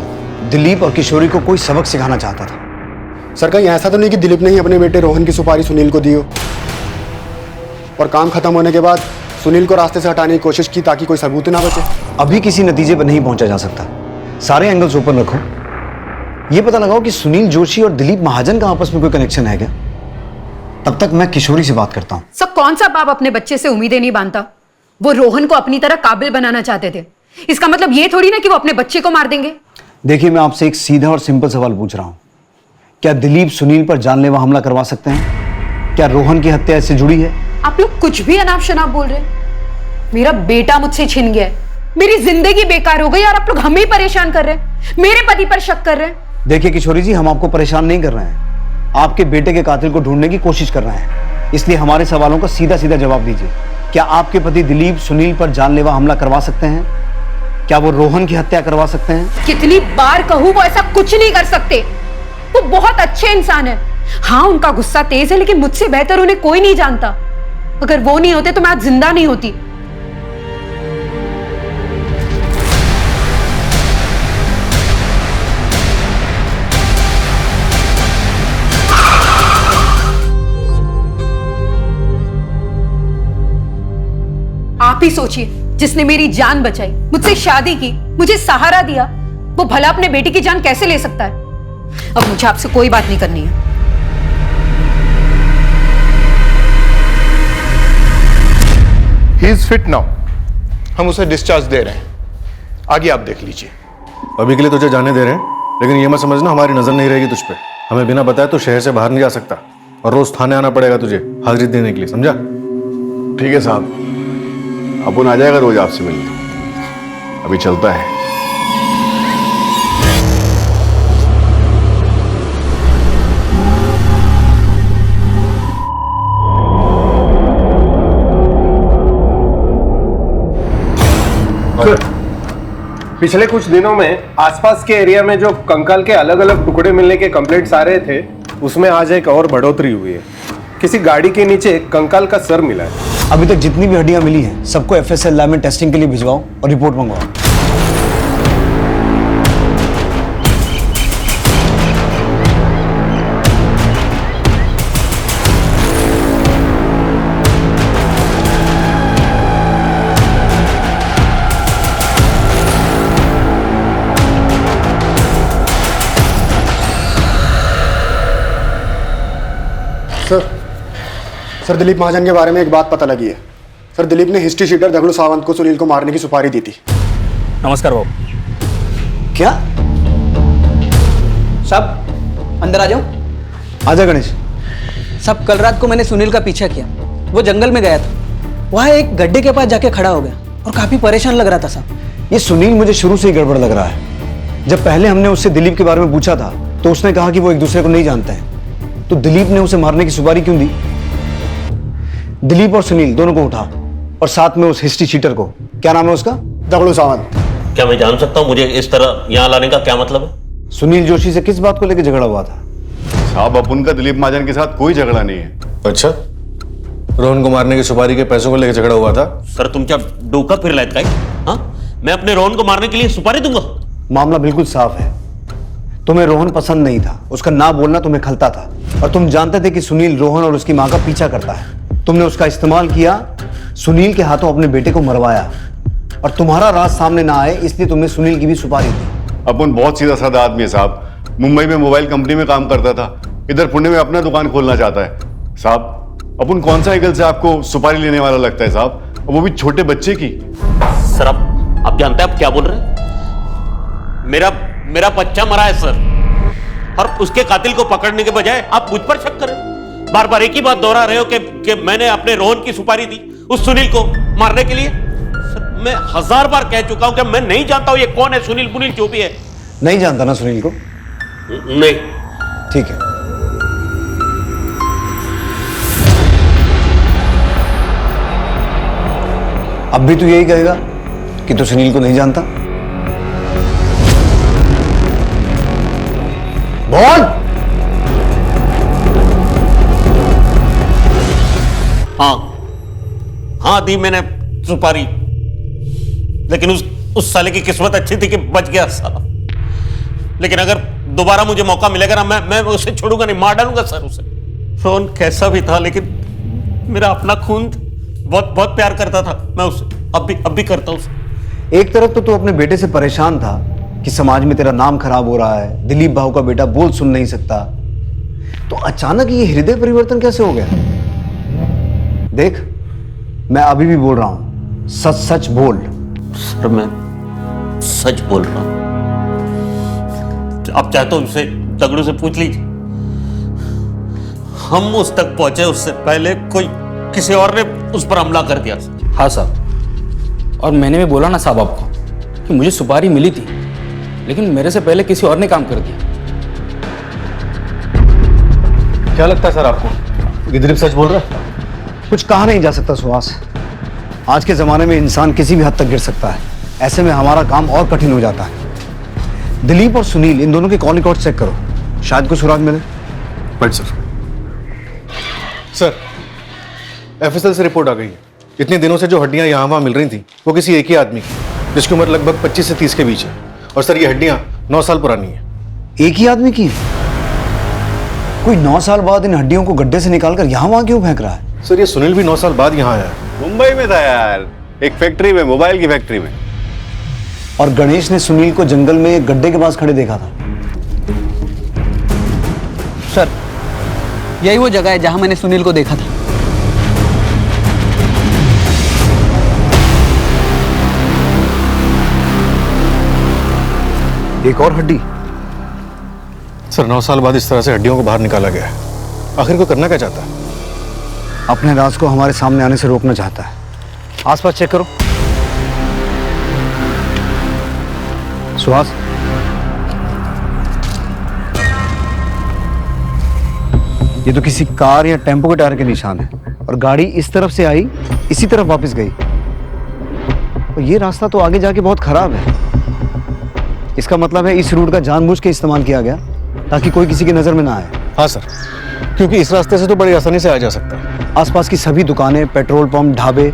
दिलीप और किशोरी को कोई सबक सिखाना चाहता था। सर कहीं ऐसा तो नहीं कि दिलीप ने ही अपने बेटे रोहन की सुपारी सुनील को दी हो, और काम खत्म होने के बाद सुनील को रास्ते से हटाने की कोशिश की ताकि कोई सबूत ना बचे? अभी किसी नतीजे पर नहीं पहुंचा जा सकता, सारे एंगल्स ओपन रखो। ये पता लगाओ कि सुनील जोशी और दिलीप महाजन का आपस में कोई कनेक्शन है क्या। तब तक मैं किशोरी से बात करता हूं। सर, कौन सा बाप अपने बच्चे से उम्मीदें नहीं बांधता? वो रोहन को अपनी तरह काबिल बनाना चाहते थे, इसका मतलब ये थोड़ी ना कि वो अपने बच्चे को मार देंगे। देखिए, मैं आपसे एक सीधा और सिंपल सवाल पूछ रहा हूं, क्या दिलीप सुनील पर जानलेवा हमला करवा सकते हैं? क्या रोहन की हत्या इससे जुड़ी है? आप लोग कुछ भी अनाप शनाप बोल रहे हैं। मेरा बेटा मुझसे छिन गया है, मेरी जिंदगी बेकार हो गई, और आप लोग हमें ही परेशान कर रहे हैं, मेरे पति पर शक कर रहे हैं। देखिए किशोरी जी, हम आपको परेशान नहीं कर रहे हैं, आपके बेटे के कातिल को ढूंढने की कोशिश कर रहे हैं, इसलिए हमारे सवालों का सीधा सीधा जवाब दीजिए। क्या आपके पति दिलीप सुनील पर जानलेवा हमला करवा सकते हैं? क्या वो रोहन की हत्या करवा सकते हैं? कितनी बार कहूं, वो ऐसा कुछ नहीं कर सकते। वो बहुत अच्छे इंसान है। हाँ, उनका गुस्सा तेज है, लेकिन मुझसे बेहतर उन्हें कोई नहीं जानता। अगर वो नहीं होते तो मैं आज जिंदा नहीं होती। आप ही सोचिए, जिसने मेरी जान बचाई, मुझसे शादी की, मुझे सहारा दिया, वो भला अपने बेटी की जान कैसे ले सकता है? अब मुझे आपसे कोई बात नहीं करनी है। ही इज फिट नाउ, हम उसे डिस्चार्ज दे रहे हैं, आगे आप देख लीजिए। अभी के लिए तुझे जाने दे रहे हैं, लेकिन ये मत समझना हमारी नजर नहीं रहेगी तुझ पे। हमें बिना बताए तो शहर से बाहर नहीं जा सकता, और रोज थाने आना पड़ेगा तुझे हाजिरी देने के लिए, समझा? ठीक है साहब, अपन आ जाएगा रोज आपसे मिलने। अभी चलता है। पिछले कुछ दिनों में आसपास के एरिया में जो कंकाल के अलग अलग टुकड़े मिलने के कंप्लेंट्स आ रहे थे, उसमें आज एक और बढ़ोतरी हुई है। किसी गाड़ी के नीचे कंकाल का सर मिला है। अभी तक जितनी भी हड्डियां मिली हैं सबको एफएसएल लैब में टेस्टिंग के लिए भिजवाओ और रिपोर्ट मंगवाओ। सर दिलीप महाजन के बारे में एक बात पता लगी है। सर दिलीप ने हिस्ट्री शीटर दगड़ू सावंत को सुनील को मारने की सुपारी दी थी। नमस्कार बाबू। क्या? साहब अंदर आ जाओ। आजा गणेश। साहब कल रात को मैंने सुनील का पीछा किया, वो जंगल में गया था, वहाँ एक गड्ढे के पास जाके खड़ा हो गया और काफी परेशान लग रहा था साहब। ये सुनील मुझे शुरू से ही गड़बड़ लग रहा है। जब पहले हमने उससे दिलीप के बारे में पूछा था तो उसने कहा कि वो एक दूसरे को नहीं जानते हैं, तो दिलीप ने उसे मारने की सुपारी क्यों दी? दिलीप और सुनील दोनों को उठा और साथ में उस हिस्ट्री चीटर को, क्या नाम है उसका? दगड़ू सावंत। क्या मैं जान सकता हूँ मुझे इस तरह यहाँ लाने का क्या मतलब है? सुनील जोशी से किस बात को लेकर झगड़ा हुआ था? साहब अब उनका दिलीप महाजन के साथ कोई झगड़ा नहीं है। अच्छा, रोहन को मारने की सुपारी के पैसों को लेकर झगड़ा हुआ था? सर तुम क्या डोका फिर लायत का? हाँ, मैं अपने रोहन को मारने के लिए सुपारी दूंगा? मामला बिल्कुल साफ है। तुम्हें रोहन पसंद नहीं था, उसका ना बोलना तुम्हें खलता था और तुम जानते थे कि सुनील रोहन और उसकी मां का पीछा करता है। तुमने उसका इस्तेमाल किया, सुनील के हाथों अपने बेटे को मरवाया और तुम्हारा राज सामने ना आए इसलिए तुमने सुनील की भी सुपारी दी। अपन बहुत सीधा साधा आदमी है साहब। मुंबई में मोबाइल कंपनी में काम करता था, इधर पुणे में अपना दुकान खोलना चाहता है। साहब अपन कौन सा एंगल से आपको सुपारी लेने वाला लगता है साहब, और वो भी छोटे बच्चे की? सर आप जानते हैं आप क्या बोल रहे हैं? मेरा बच्चा मरा है सर, और उसके कातिल को पकड़ने के बजाय आप मुझ पर शक करें। बार बार एक ही बात दोहरा रहे हो कि मैंने अपने रोहन की सुपारी दी उस सुनील को मारने के लिए। सर मैं 1000 बार कह चुका हूं कि मैं नहीं जानता हूं ये कौन है, सुनील पुनील जो भी है। नहीं जानता ना सुनील को? नहीं। ठीक है, अब भी तू यही कहेगा कि तू सुनील को नहीं जानता? बोल। हाँ दी मैंने सुपारी, लेकिन उस साले की किस्मत अच्छी थी कि बच गया साला। लेकिन अगर दोबारा मुझे मौका मिलेगा ना, मैं उसे छोड़ूंगा नहीं, मार डालूंगा सर उसे। रोहन कैसा भी था लेकिन मेरा अपना खून, बहुत बहुत प्यार करता था मैं उसे, अब भी करता हूं उसे। एक तरफ तो तू अपने बेटे से परेशान था कि समाज में तेरा नाम खराब हो रहा है, दिलीप भाऊ का बेटा बोल सुन नहीं सकता, तो अचानक ये हृदय परिवर्तन कैसे हो गया? देख मैं अभी भी बोल रहा हूं, सच सच बोल। सर मैं सच बोल रहा हूं, आप चाहे तो उससे दगड़ू से पूछ लीजिए। हम उस तक पहुंचे उससे पहले कोई किसी और ने उस पर हमला कर दिया। हाँ साहब, और मैंने भी बोला ना साहब आपको कि मुझे सुपारी मिली थी, लेकिन मेरे से पहले किसी और ने काम कर दिया। क्या लगता है सर आपको कि दिलीप सच बोल रहा है? कुछ कहा नहीं जा सकता सुहास। आज के जमाने में इंसान किसी भी हद तक गिर सकता है, ऐसे में हमारा काम और कठिन हो जाता है। दिलीप और सुनील इन दोनों के कॉल रिकॉर्ड चेक करो, शायद कुछ सुराग मिले। बट सर एफएसएल से रिपोर्ट आ गई है। इतने दिनों से जो हड्डियां यहाँ वहाँ मिल रही थी वो किसी एक ही आदमी की, जिसकी उम्र लगभग 25 से 30 के बीच है। और सर ये हड्डियां 9 साल पुरानी है। एक ही आदमी की? कोई 9 साल बाद इन हड्डियों को गड्ढे से निकालकर यहाँ वहाँ क्यों फेंक रहा है? सर ये सुनील भी 9 साल बाद यहाँ आया है। मुंबई में था यार, एक फैक्ट्री में, मोबाइल की फैक्ट्री में। और गणेश ने सुनील को जंगल में एक गड्ढे के पास खड़े देखा था। सर यही वो जगह है जहां मैंने सुनील को देखा था। एक और हड्डी? सर 9 साल बाद इस तरह से हड्डियों को बाहर निकाला गया है। आखिर को करना क्या चाहता है? अपने राज को हमारे सामने आने से रोकना चाहता है। आसपास चेक करो। सुहास, ये तो किसी कार या टेम्पो के टायर के निशान है, और गाड़ी इस तरफ से आई, इसी तरफ वापस गई। और ये रास्ता तो आगे जाके बहुत खराब है। इसका मतलब है इस रूट का जानबूझ के इस्तेमाल किया गया ताकि कोई किसी की नजर में ना आए। हाँ सर, क्योंकि इस रास्ते से तो बड़ी आसानी से आ जा सकता है। आसपास की सभी दुकानें, पेट्रोल पंप, ढाबे,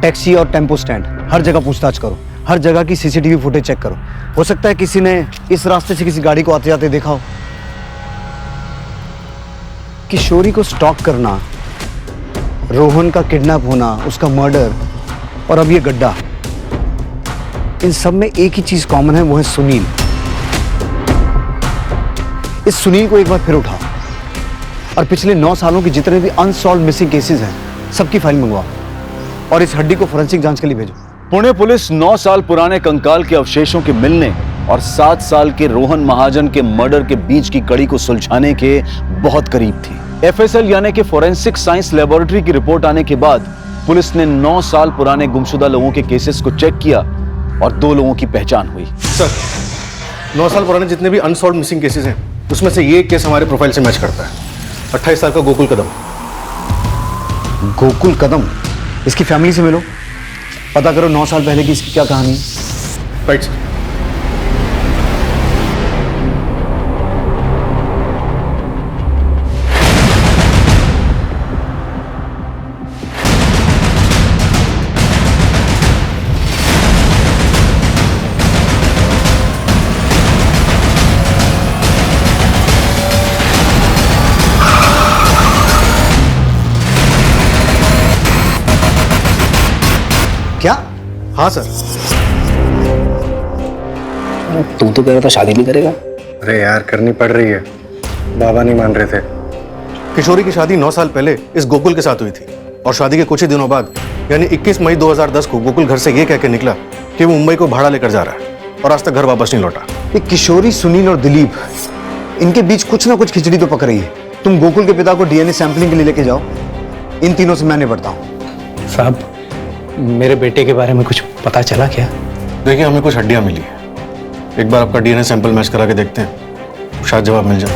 टैक्सी और टेम्पो स्टैंड, हर जगह पूछताछ करो। हर जगह की सीसीटीवी फुटेज चेक करो। हो सकता है किसी ने इस रास्ते से किसी गाड़ी को आते जाते देखा हो। किशोरी को स्टॉक करना, रोहन का किडनैप होना, उसका मर्डर और अब ये गड्ढा, इन सब में एक ही चीज कॉमन है, वो है सुनील। इस सुनील को एक बार फिर उठाओ और पिछले 9 सालों के जितने भी अनसॉल्व मिसिंग केसेस हैं, सबकी फाइल मंगवाओ और इस हड्डी को फोरेंसिक जांच के लिए भेजो। पुणे पुलिस 9 साल पुराने कंकाल के अवशेषों के मिलने और 7 साल के रोहन महाजन के मर्डर के बीच की कड़ी को सुलझाने के बहुत करीब थी। FSL यानी कि फोरेंसिक साइंस लेबोरेटरी की रिपोर्ट आने के बाद पुलिस ने 9 साल पुराने गुमशुदा लोगों के केसेस को चेक किया और 2 लोगों की पहचान हुई। सर, 9 साल पुराने जितने भी अनसॉल्व मिसिंग केसेस हैं, उसमें से ये केस हमारे प्रोफाइल से मैच करता है। 28 साल का गोकुल कदम। गोकुल कदम? इसकी फैमिली से मिलो, पता करो 9 साल पहले की इसकी क्या कहानी है। Right sir. क्या? हाँ सर। तुम तो कह रहा था शादी नहीं करेगा। अरे यार, करनी पड़ रही है, बाबा नहीं मान रहे थे। किशोरी की शादी 9 साल पहले इस गोकुल के साथ हुई थी और शादी के कुछ ही दिनों बाद यानी 21 मई 2010 को गोकुल घर से ये कह के निकला कि वो मुंबई को भाड़ा लेकर जा रहा है और आज तक घर वापस नहीं लौटा। ये किशोरी, सुनील और दिलीप, इनके बीच कुछ ना कुछ खिचड़ी तो पक रही है। तुम गोकुल के पिता को DNA सैंपलिंग के लिए लेके जाओ, इन तीनों से मैं निपटता हूँ। साहब, मेरे बेटे के बारे में कुछ पता चला क्या? देखिए, हमें कुछ हड्डियां मिली है, एक बार आपका DNA सैंपल मैच करा के देखते हैं, शायद जवाब मिल जाए।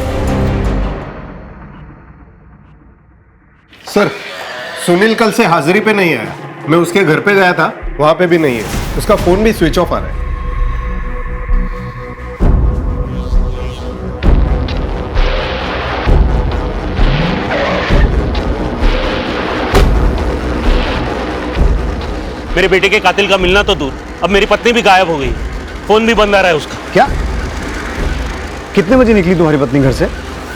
सर, सुनील कल से हाजिरी पे नहीं आया। मैं उसके घर पे गया था, वहां पे भी नहीं है। उसका फोन भी स्विच ऑफ आ रहा है। मेरे बेटे के कातिल का मिलना तो दूर, अब मेरी पत्नी भी गायब हो गई, फोन भी बंद आ रहा है उसका। क्या? कितने बजे निकली तुम्हारी पत्नी घर से?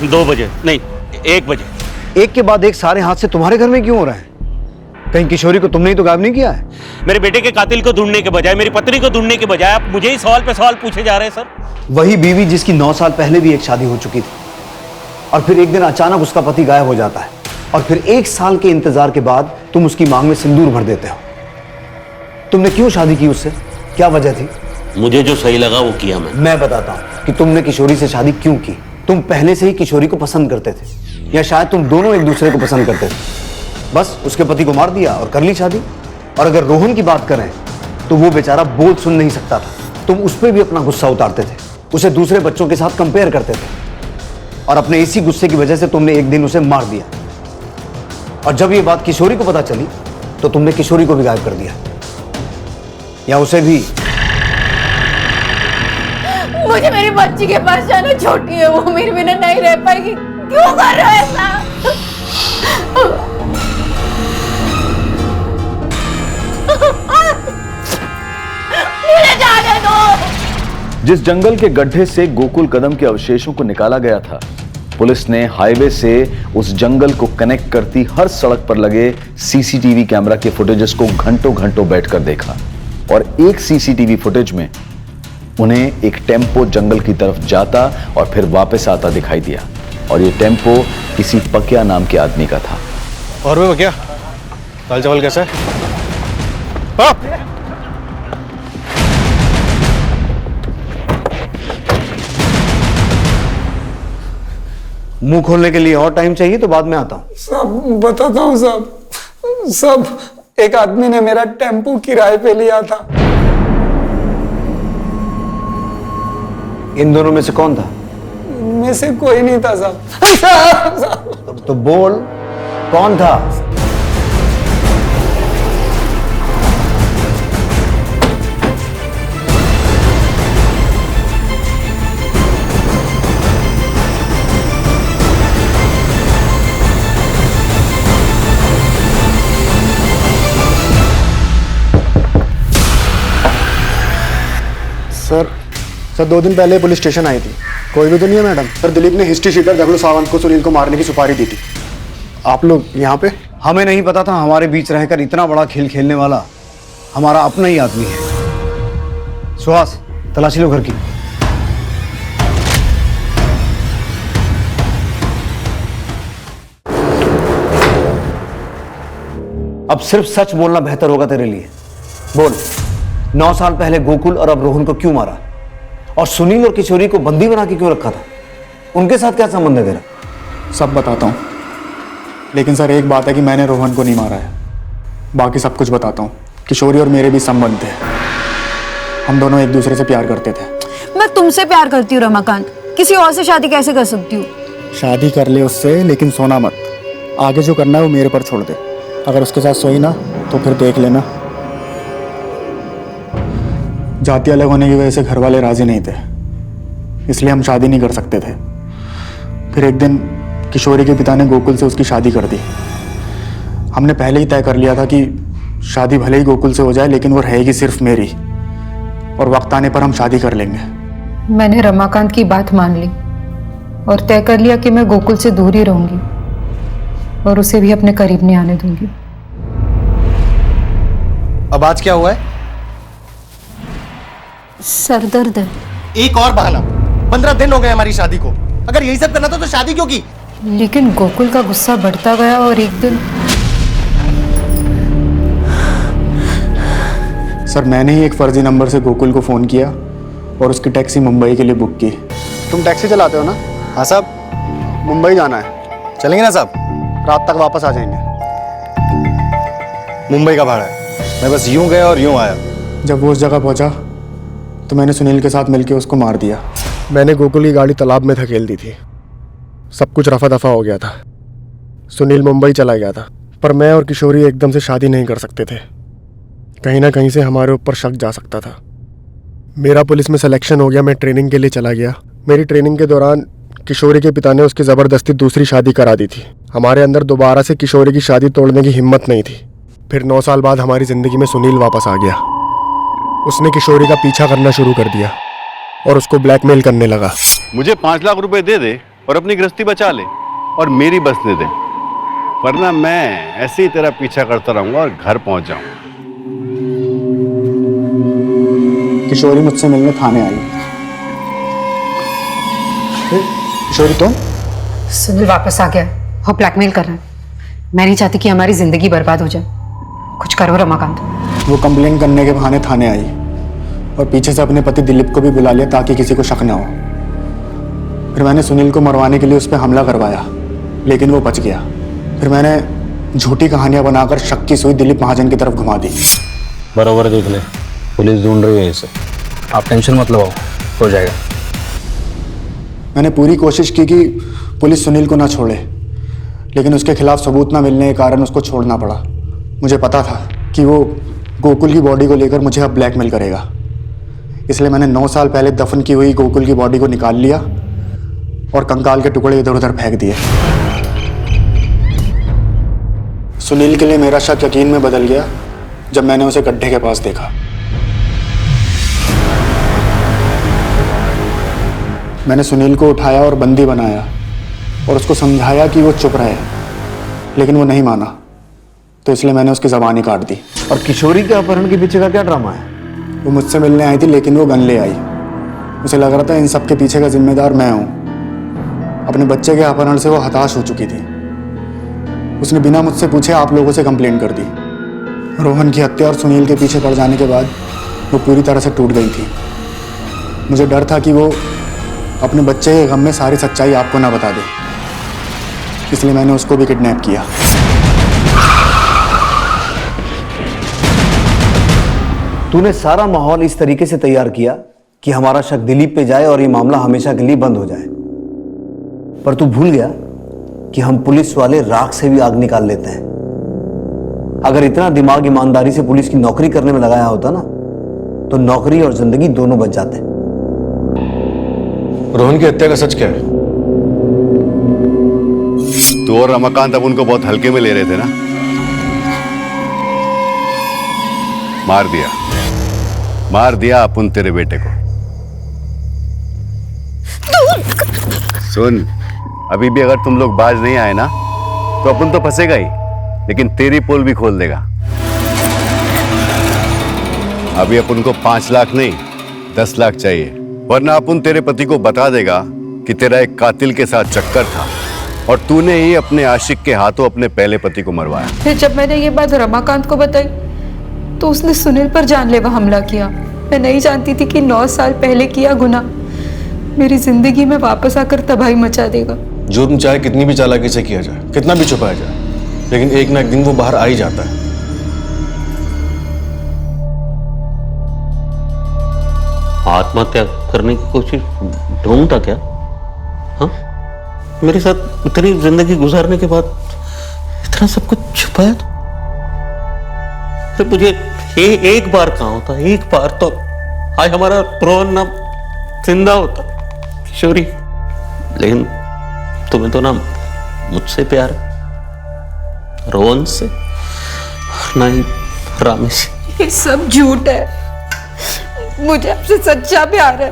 2 बजे नहीं, 1 बजे। एक के बाद एक सारे हादसे तुम्हारे घर में क्यों हो रहे हैं? कहीं किशोरी को तुमने ही तो गायब नहीं किया है? मेरे बेटे के कातिल को ढूंढने के बजाय, मेरी पत्नी को ढूंढने के बजाय आप मुझे ही सवाल पे सवाल पूछे जा रहे हैं सर। वही बीवी जिसकी 9 साल पहले भी एक शादी हो चुकी थी और फिर एक दिन अचानक उसका पति गायब हो जाता है और फिर 1 साल के इंतजार के बाद तुम उसकी मांग में सिंदूर भर देते हो। तुमने क्यों शादी की उससे? क्या वजह थी? मुझे जो सही लगा वो किया मैं बताता हूँ कि तुमने किशोरी से शादी क्यों की। तुम पहले से ही किशोरी को पसंद करते थे या शायद तुम दोनों एक दूसरे को पसंद करते थे। बस उसके पति को मार दिया और कर ली शादी। और अगर रोहन की बात करें तो वो बेचारा बोल सुन नहीं सकता था। तुम उस पर भी अपना गुस्सा उतारते थे, उसे दूसरे बच्चों के साथ कंपेयर करते थे और अपने इसी गुस्से की वजह से तुमने एक दिन उसे मार दिया। और जब ये बात किशोरी को पता चली तो तुमने किशोरी को भी गायब कर दिया, या उसे भी। मुझे मेरी बच्ची के पास जाना, छोटी है वो, मेरे बिना नहीं रह पाएगी। क्यों कर रहे हो ऐसा? मुझे जाने दो। जिस जंगल के गड्ढे से गोकुल कदम के अवशेषों को निकाला गया था, पुलिस ने हाईवे से उस जंगल को कनेक्ट करती हर सड़क पर लगे CCTV कैमरा के फुटेजेस को घंटों घंटों बैठकर देखा और एक CCTV फुटेज में उन्हें एक टेम्पो जंगल की तरफ जाता और फिर वापस आता दिखाई दिया और ये टेम्पो किसी पकिया नाम के आदमी का था। और वो क्या दाल चावल कैसा है? मुंह खोलने के लिए और टाइम चाहिए तो बाद में आता हूं। साहब बताता हूँ साहब। साहब, एक आदमी ने मेरा टेम्पो किराए पे लिया था। इन दोनों में से कौन था? इनमें से कोई नहीं था साहब। तो बोल, कौन था? सर 2 दिन पहले पुलिस स्टेशन आई थी। कोई भी तो नहीं है मैडम? सर दिलीप ने हिस्ट्री शीटर दगड़ू सावंत को सुनील को मारने की सुपारी दी थी। आप लोग यहाँ पे? हमें नहीं पता था हमारे बीच रहकर इतना बड़ा खेल खेलने वाला हमारा अपना ही आदमी है। सुहास, तलाशी लो घर की। अब सिर्फ सच बोलना बेहतर होगा तेरे लिए। बोल, 9 साल पहले गोकुल और अब रोहन को क्यों मारा, और सुनील और किशोरी को बंदी बना के क्यों रखा था? उनके साथ क्या संबंध है तेरा? सब बताता हूँ, लेकिन सर एक बात है कि मैंने रोहन को नहीं मारा है। बाकी सब कुछ बताता हूँ। किशोरी और मेरे भी संबंध थे। हम दोनों एक दूसरे से प्यार करते थे। मैं तुमसे प्यार करती हूँ रमाकांत, किसी और से शादी कैसे कर सकती हूँ? शादी कर ले उससे, लेकिन सोना मत। आगे जो करना है वो मेरे पर छोड़ दे। अगर उसके साथ सोई ना तो फिर देख लेना। जाति अलग होने की वजह से घर वाले राजी नहीं थे, इसलिए हम शादी नहीं कर सकते थे। फिर एक दिन किशोरी के पिता ने गोकुल से उसकी शादी कर दी। हमने पहले ही तय कर लिया था कि शादी भले ही गोकुल से हो जाए, लेकिन वो रहेगी सिर्फ मेरी, और वक्त आने पर हम शादी कर लेंगे। मैंने रमाकांत की बात मान ली और तय कर लिया कि मैं गोकुल से दूर ही रहूंगी और उसे भी अपने करीब नहीं आने दूंगी। अब आज क्या हुआ है? सर दर्द है। एक और बहाना। 15 दिन हो गए हमारी शादी को। अगर यही सब करना था तो शादी क्यों की? लेकिन गोकुल का गुस्सा बढ़ता गया और एक दिन सर मैंने ही एक फर्जी नंबर से गोकुल को फ़ोन किया और उसकी टैक्सी मुंबई के लिए बुक की। तुम टैक्सी चलाते हो ना? हाँ साहब, मुंबई जाना है। चलेंगे ना साहब? रात तक वापस आ जाएंगे। मुंबई का भाड़ा है। मैं बस यूं गया और यूं आया। जब वो उस जगह पहुंचा तो मैंने सुनील के साथ मिलकर उसको मार दिया। मैंने गोकुल की गाड़ी तालाब में धकेल दी थी। सब कुछ रफा दफा हो गया था। सुनील मुंबई चला गया था, पर मैं और किशोरी एकदम से शादी नहीं कर सकते थे। कहीं ना कहीं से हमारे ऊपर शक जा सकता था। मेरा पुलिस में सिलेक्शन हो गया। मैं ट्रेनिंग के लिए चला गया। मेरी ट्रेनिंग के दौरान किशोरी के पिता ने उसकी ज़बरदस्ती दूसरी शादी करा दी थी। हमारे अंदर दोबारा से किशोरी की शादी तोड़ने की हिम्मत नहीं थी। फिर 9 साल बाद हमारी ज़िंदगी में सुनील वापस आ गया। उसने किशोरी का पीछा करना शुरू कर दिया और उसको ब्लैकमेल करने लगा। मुझे 5 लाख रुपए दे दे और अपनी गृहस्थी बचा ले और मेरी बसने दे, वरना मैं ऐसे ही तेरा पीछा करता रहूंगा और घर पहुंच जाऊंगा। किशोरी मुझसे मिलने थाने आई। किशोरी तुम? सुनील वापस आ गया और ब्लैकमेल कर रहा है। मैं नहीं चाहती कि हमारी जिंदगी बर्बाद हो जाए। कुछ करो रमाकांत। वो कंप्लेन करने के बहाने थाने आई और पीछे से अपने पति दिलीप को भी बुला लिया ताकि किसी को शक ना हो। फिर मैंने सुनील को मरवाने के लिए उस पर हमला करवाया, लेकिन वो बच गया। फिर मैंने झूठी कहानियां बनाकर शक की सुई दिलीप महाजन की तरफ घुमा दी। बराबर देख ले, पुलिस ढूंढ रही है इसे। आप टेंशन मत लो, हो जाएगा। मैंने पूरी कोशिश की कि पुलिस सुनील को ना छोड़े, लेकिन उसके खिलाफ सबूत ना मिलने के कारण उसको छोड़ना पड़ा। मुझे पता था कि वो गोकुल की बॉडी को लेकर मुझे अब ब्लैकमेल करेगा, इसलिए मैंने 9 साल पहले दफन की हुई गोकुल की बॉडी को निकाल लिया और कंकाल के टुकड़े इधर उधर फेंक दिए। सुनील के लिए मेरा शक यकीन में बदल गया जब मैंने उसे गड्ढे के पास देखा। मैंने सुनील को उठाया और बंदी बनाया और उसको समझाया कि वो चुप रहे, लेकिन वो नहीं माना, तो इसलिए मैंने उसकी ज़बान ही काट दी। और किशोरी के अपहरण के पीछे का क्या ड्रामा है? वो मुझसे मिलने आई थी, लेकिन वो गन ले आई। उसे लग रहा था इन सब के पीछे का जिम्मेदार मैं हूँ। अपने बच्चे के अपहरण से वो हताश हो चुकी थी। उसने बिना मुझसे पूछे आप लोगों से कंप्लेंट कर दी। रोहन की हत्या और सुनील के पीछे पड़ जाने के बाद वो पूरी तरह से टूट गई थी। मुझे डर था कि वो अपने बच्चे के गम में सारी सच्चाई आपको ना बता दे, इसलिए मैंने उसको भी किडनैप किया। तूने सारा माहौल इस तरीके से तैयार किया कि हमारा शक दिलीप पे जाए और ये मामला हमेशा के लिए बंद हो जाए। पर तू भूल गया कि हम पुलिस वाले राख से भी आग निकाल लेते हैं। अगर इतना दिमाग ईमानदारी से पुलिस की नौकरी करने में लगाया होता ना, तो नौकरी और जिंदगी दोनों बच जाते। रोहन की हत्या का सच क्या है? तू और रमाकांत अब उनको बहुत हल्के में ले रहे थे ना? मार दिया अपन तेरे बेटे को। सुन, अभी भी अगर तुम लोग बाज नहीं आए ना तो अपन तो फंसेगा ही, लेकिन तेरी पोल भी खोल देगा। अभी अपन को 5 लाख नहीं 10 लाख चाहिए, वरना अपन तेरे पति को बता देगा कि तेरा एक कातिल के साथ चक्कर था और तूने ही अपने आशिक के हाथों अपने पहले पति को मरवाया। फिर जब मैंने ये बात रमाकांत को बताई तो उसने सुनील पर जानलेवा हमला किया। मैं नहीं जानती थी कि 9 साल पहले किया गुनाह मेरी जिंदगी में वापस आकर तबाही मचा देगा। जुर्म चाहे कितनी भी चालाकी से किया जाए, कितना भी छुपाया जाए, लेकिन एक ना एक दिन वो बाहर आ ही जाता है। आत्महत्या करने की कोशिश ढूंढ था क्या? हाँ, मेरे साथ इतनी जिंदगी गुजारने के बाद इतना सब कुछ छुपाया तो मुझे एक बार कहाँ होता, एक बार तो आज हमारा रोहन ना जिंदा होता किशोरी। लेकिन तुम्हें तो ना मुझसे प्यार है, रोहन से ना ही रामी से। ये सब झूठ है, मुझे आपसे सच्चा प्यार है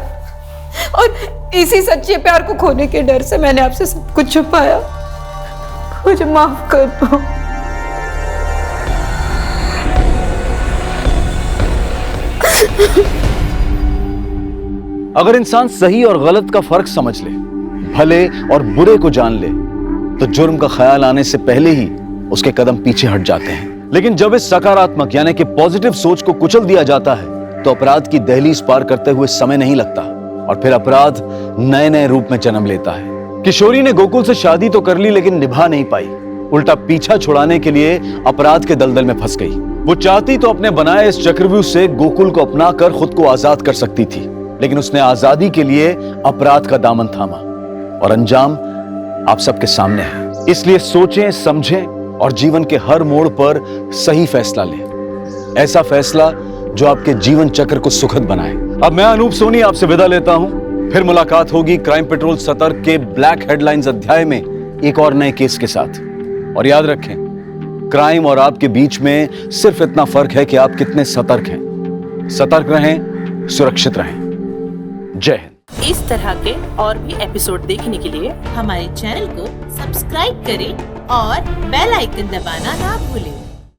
और इसी सच्चे प्यार को खोने के डर से मैंने आपसे सब कुछ छुपाया। मुझे माफ कर दो। अगर इंसान सही और गलत का फर्क समझ ले, भले और बुरे को जान ले, तो जुर्म का ख्याल आने से पहले ही उसके कदम पीछे हट जाते हैं। लेकिन जब इस सकारात्मक यानी कि पॉजिटिव सोच को कुचल दिया जाता है तो अपराध की दहलीज पार करते हुए समय नहीं लगता और फिर अपराध नए नए रूप में जन्म लेता है। किशोरी ने गोकुल से शादी तो कर ली लेकिन निभा नहीं पाई, उल्टा पीछा छुड़ाने के लिए अपराध के दलदल में फंस गई। वो चाहती तो अपने बनाए इस चक्रव्यूह से गोकुल को अपनाकर खुद को आजाद कर सकती थी, लेकिन उसने आजादी के लिए अपराध का दामन थामा और अंजाम आप सबके सामने है। इसलिए सोचें, समझें और जीवन के हर मोड़ पर सही फैसला लें, ऐसा फैसला जो आपके जीवन चक्र को सुखद बनाए। अब मैं अनूप सोनी आपसे विदा लेता हूं, फिर मुलाकात होगी क्राइम पेट्रोल सतर्क के ब्लैक हेडलाइंस अध्याय में एक और नए केस के साथ। और याद रखें, क्राइम और आपके बीच में सिर्फ इतना फर्क है कि आप कितने सतर्क हैं। सतर्क रहें, सुरक्षित रहें। जय हिंद। इस तरह के और भी एपिसोड देखने के लिए हमारे चैनल को सब्सक्राइब करें और बेल आइकन दबाना ना भूलें।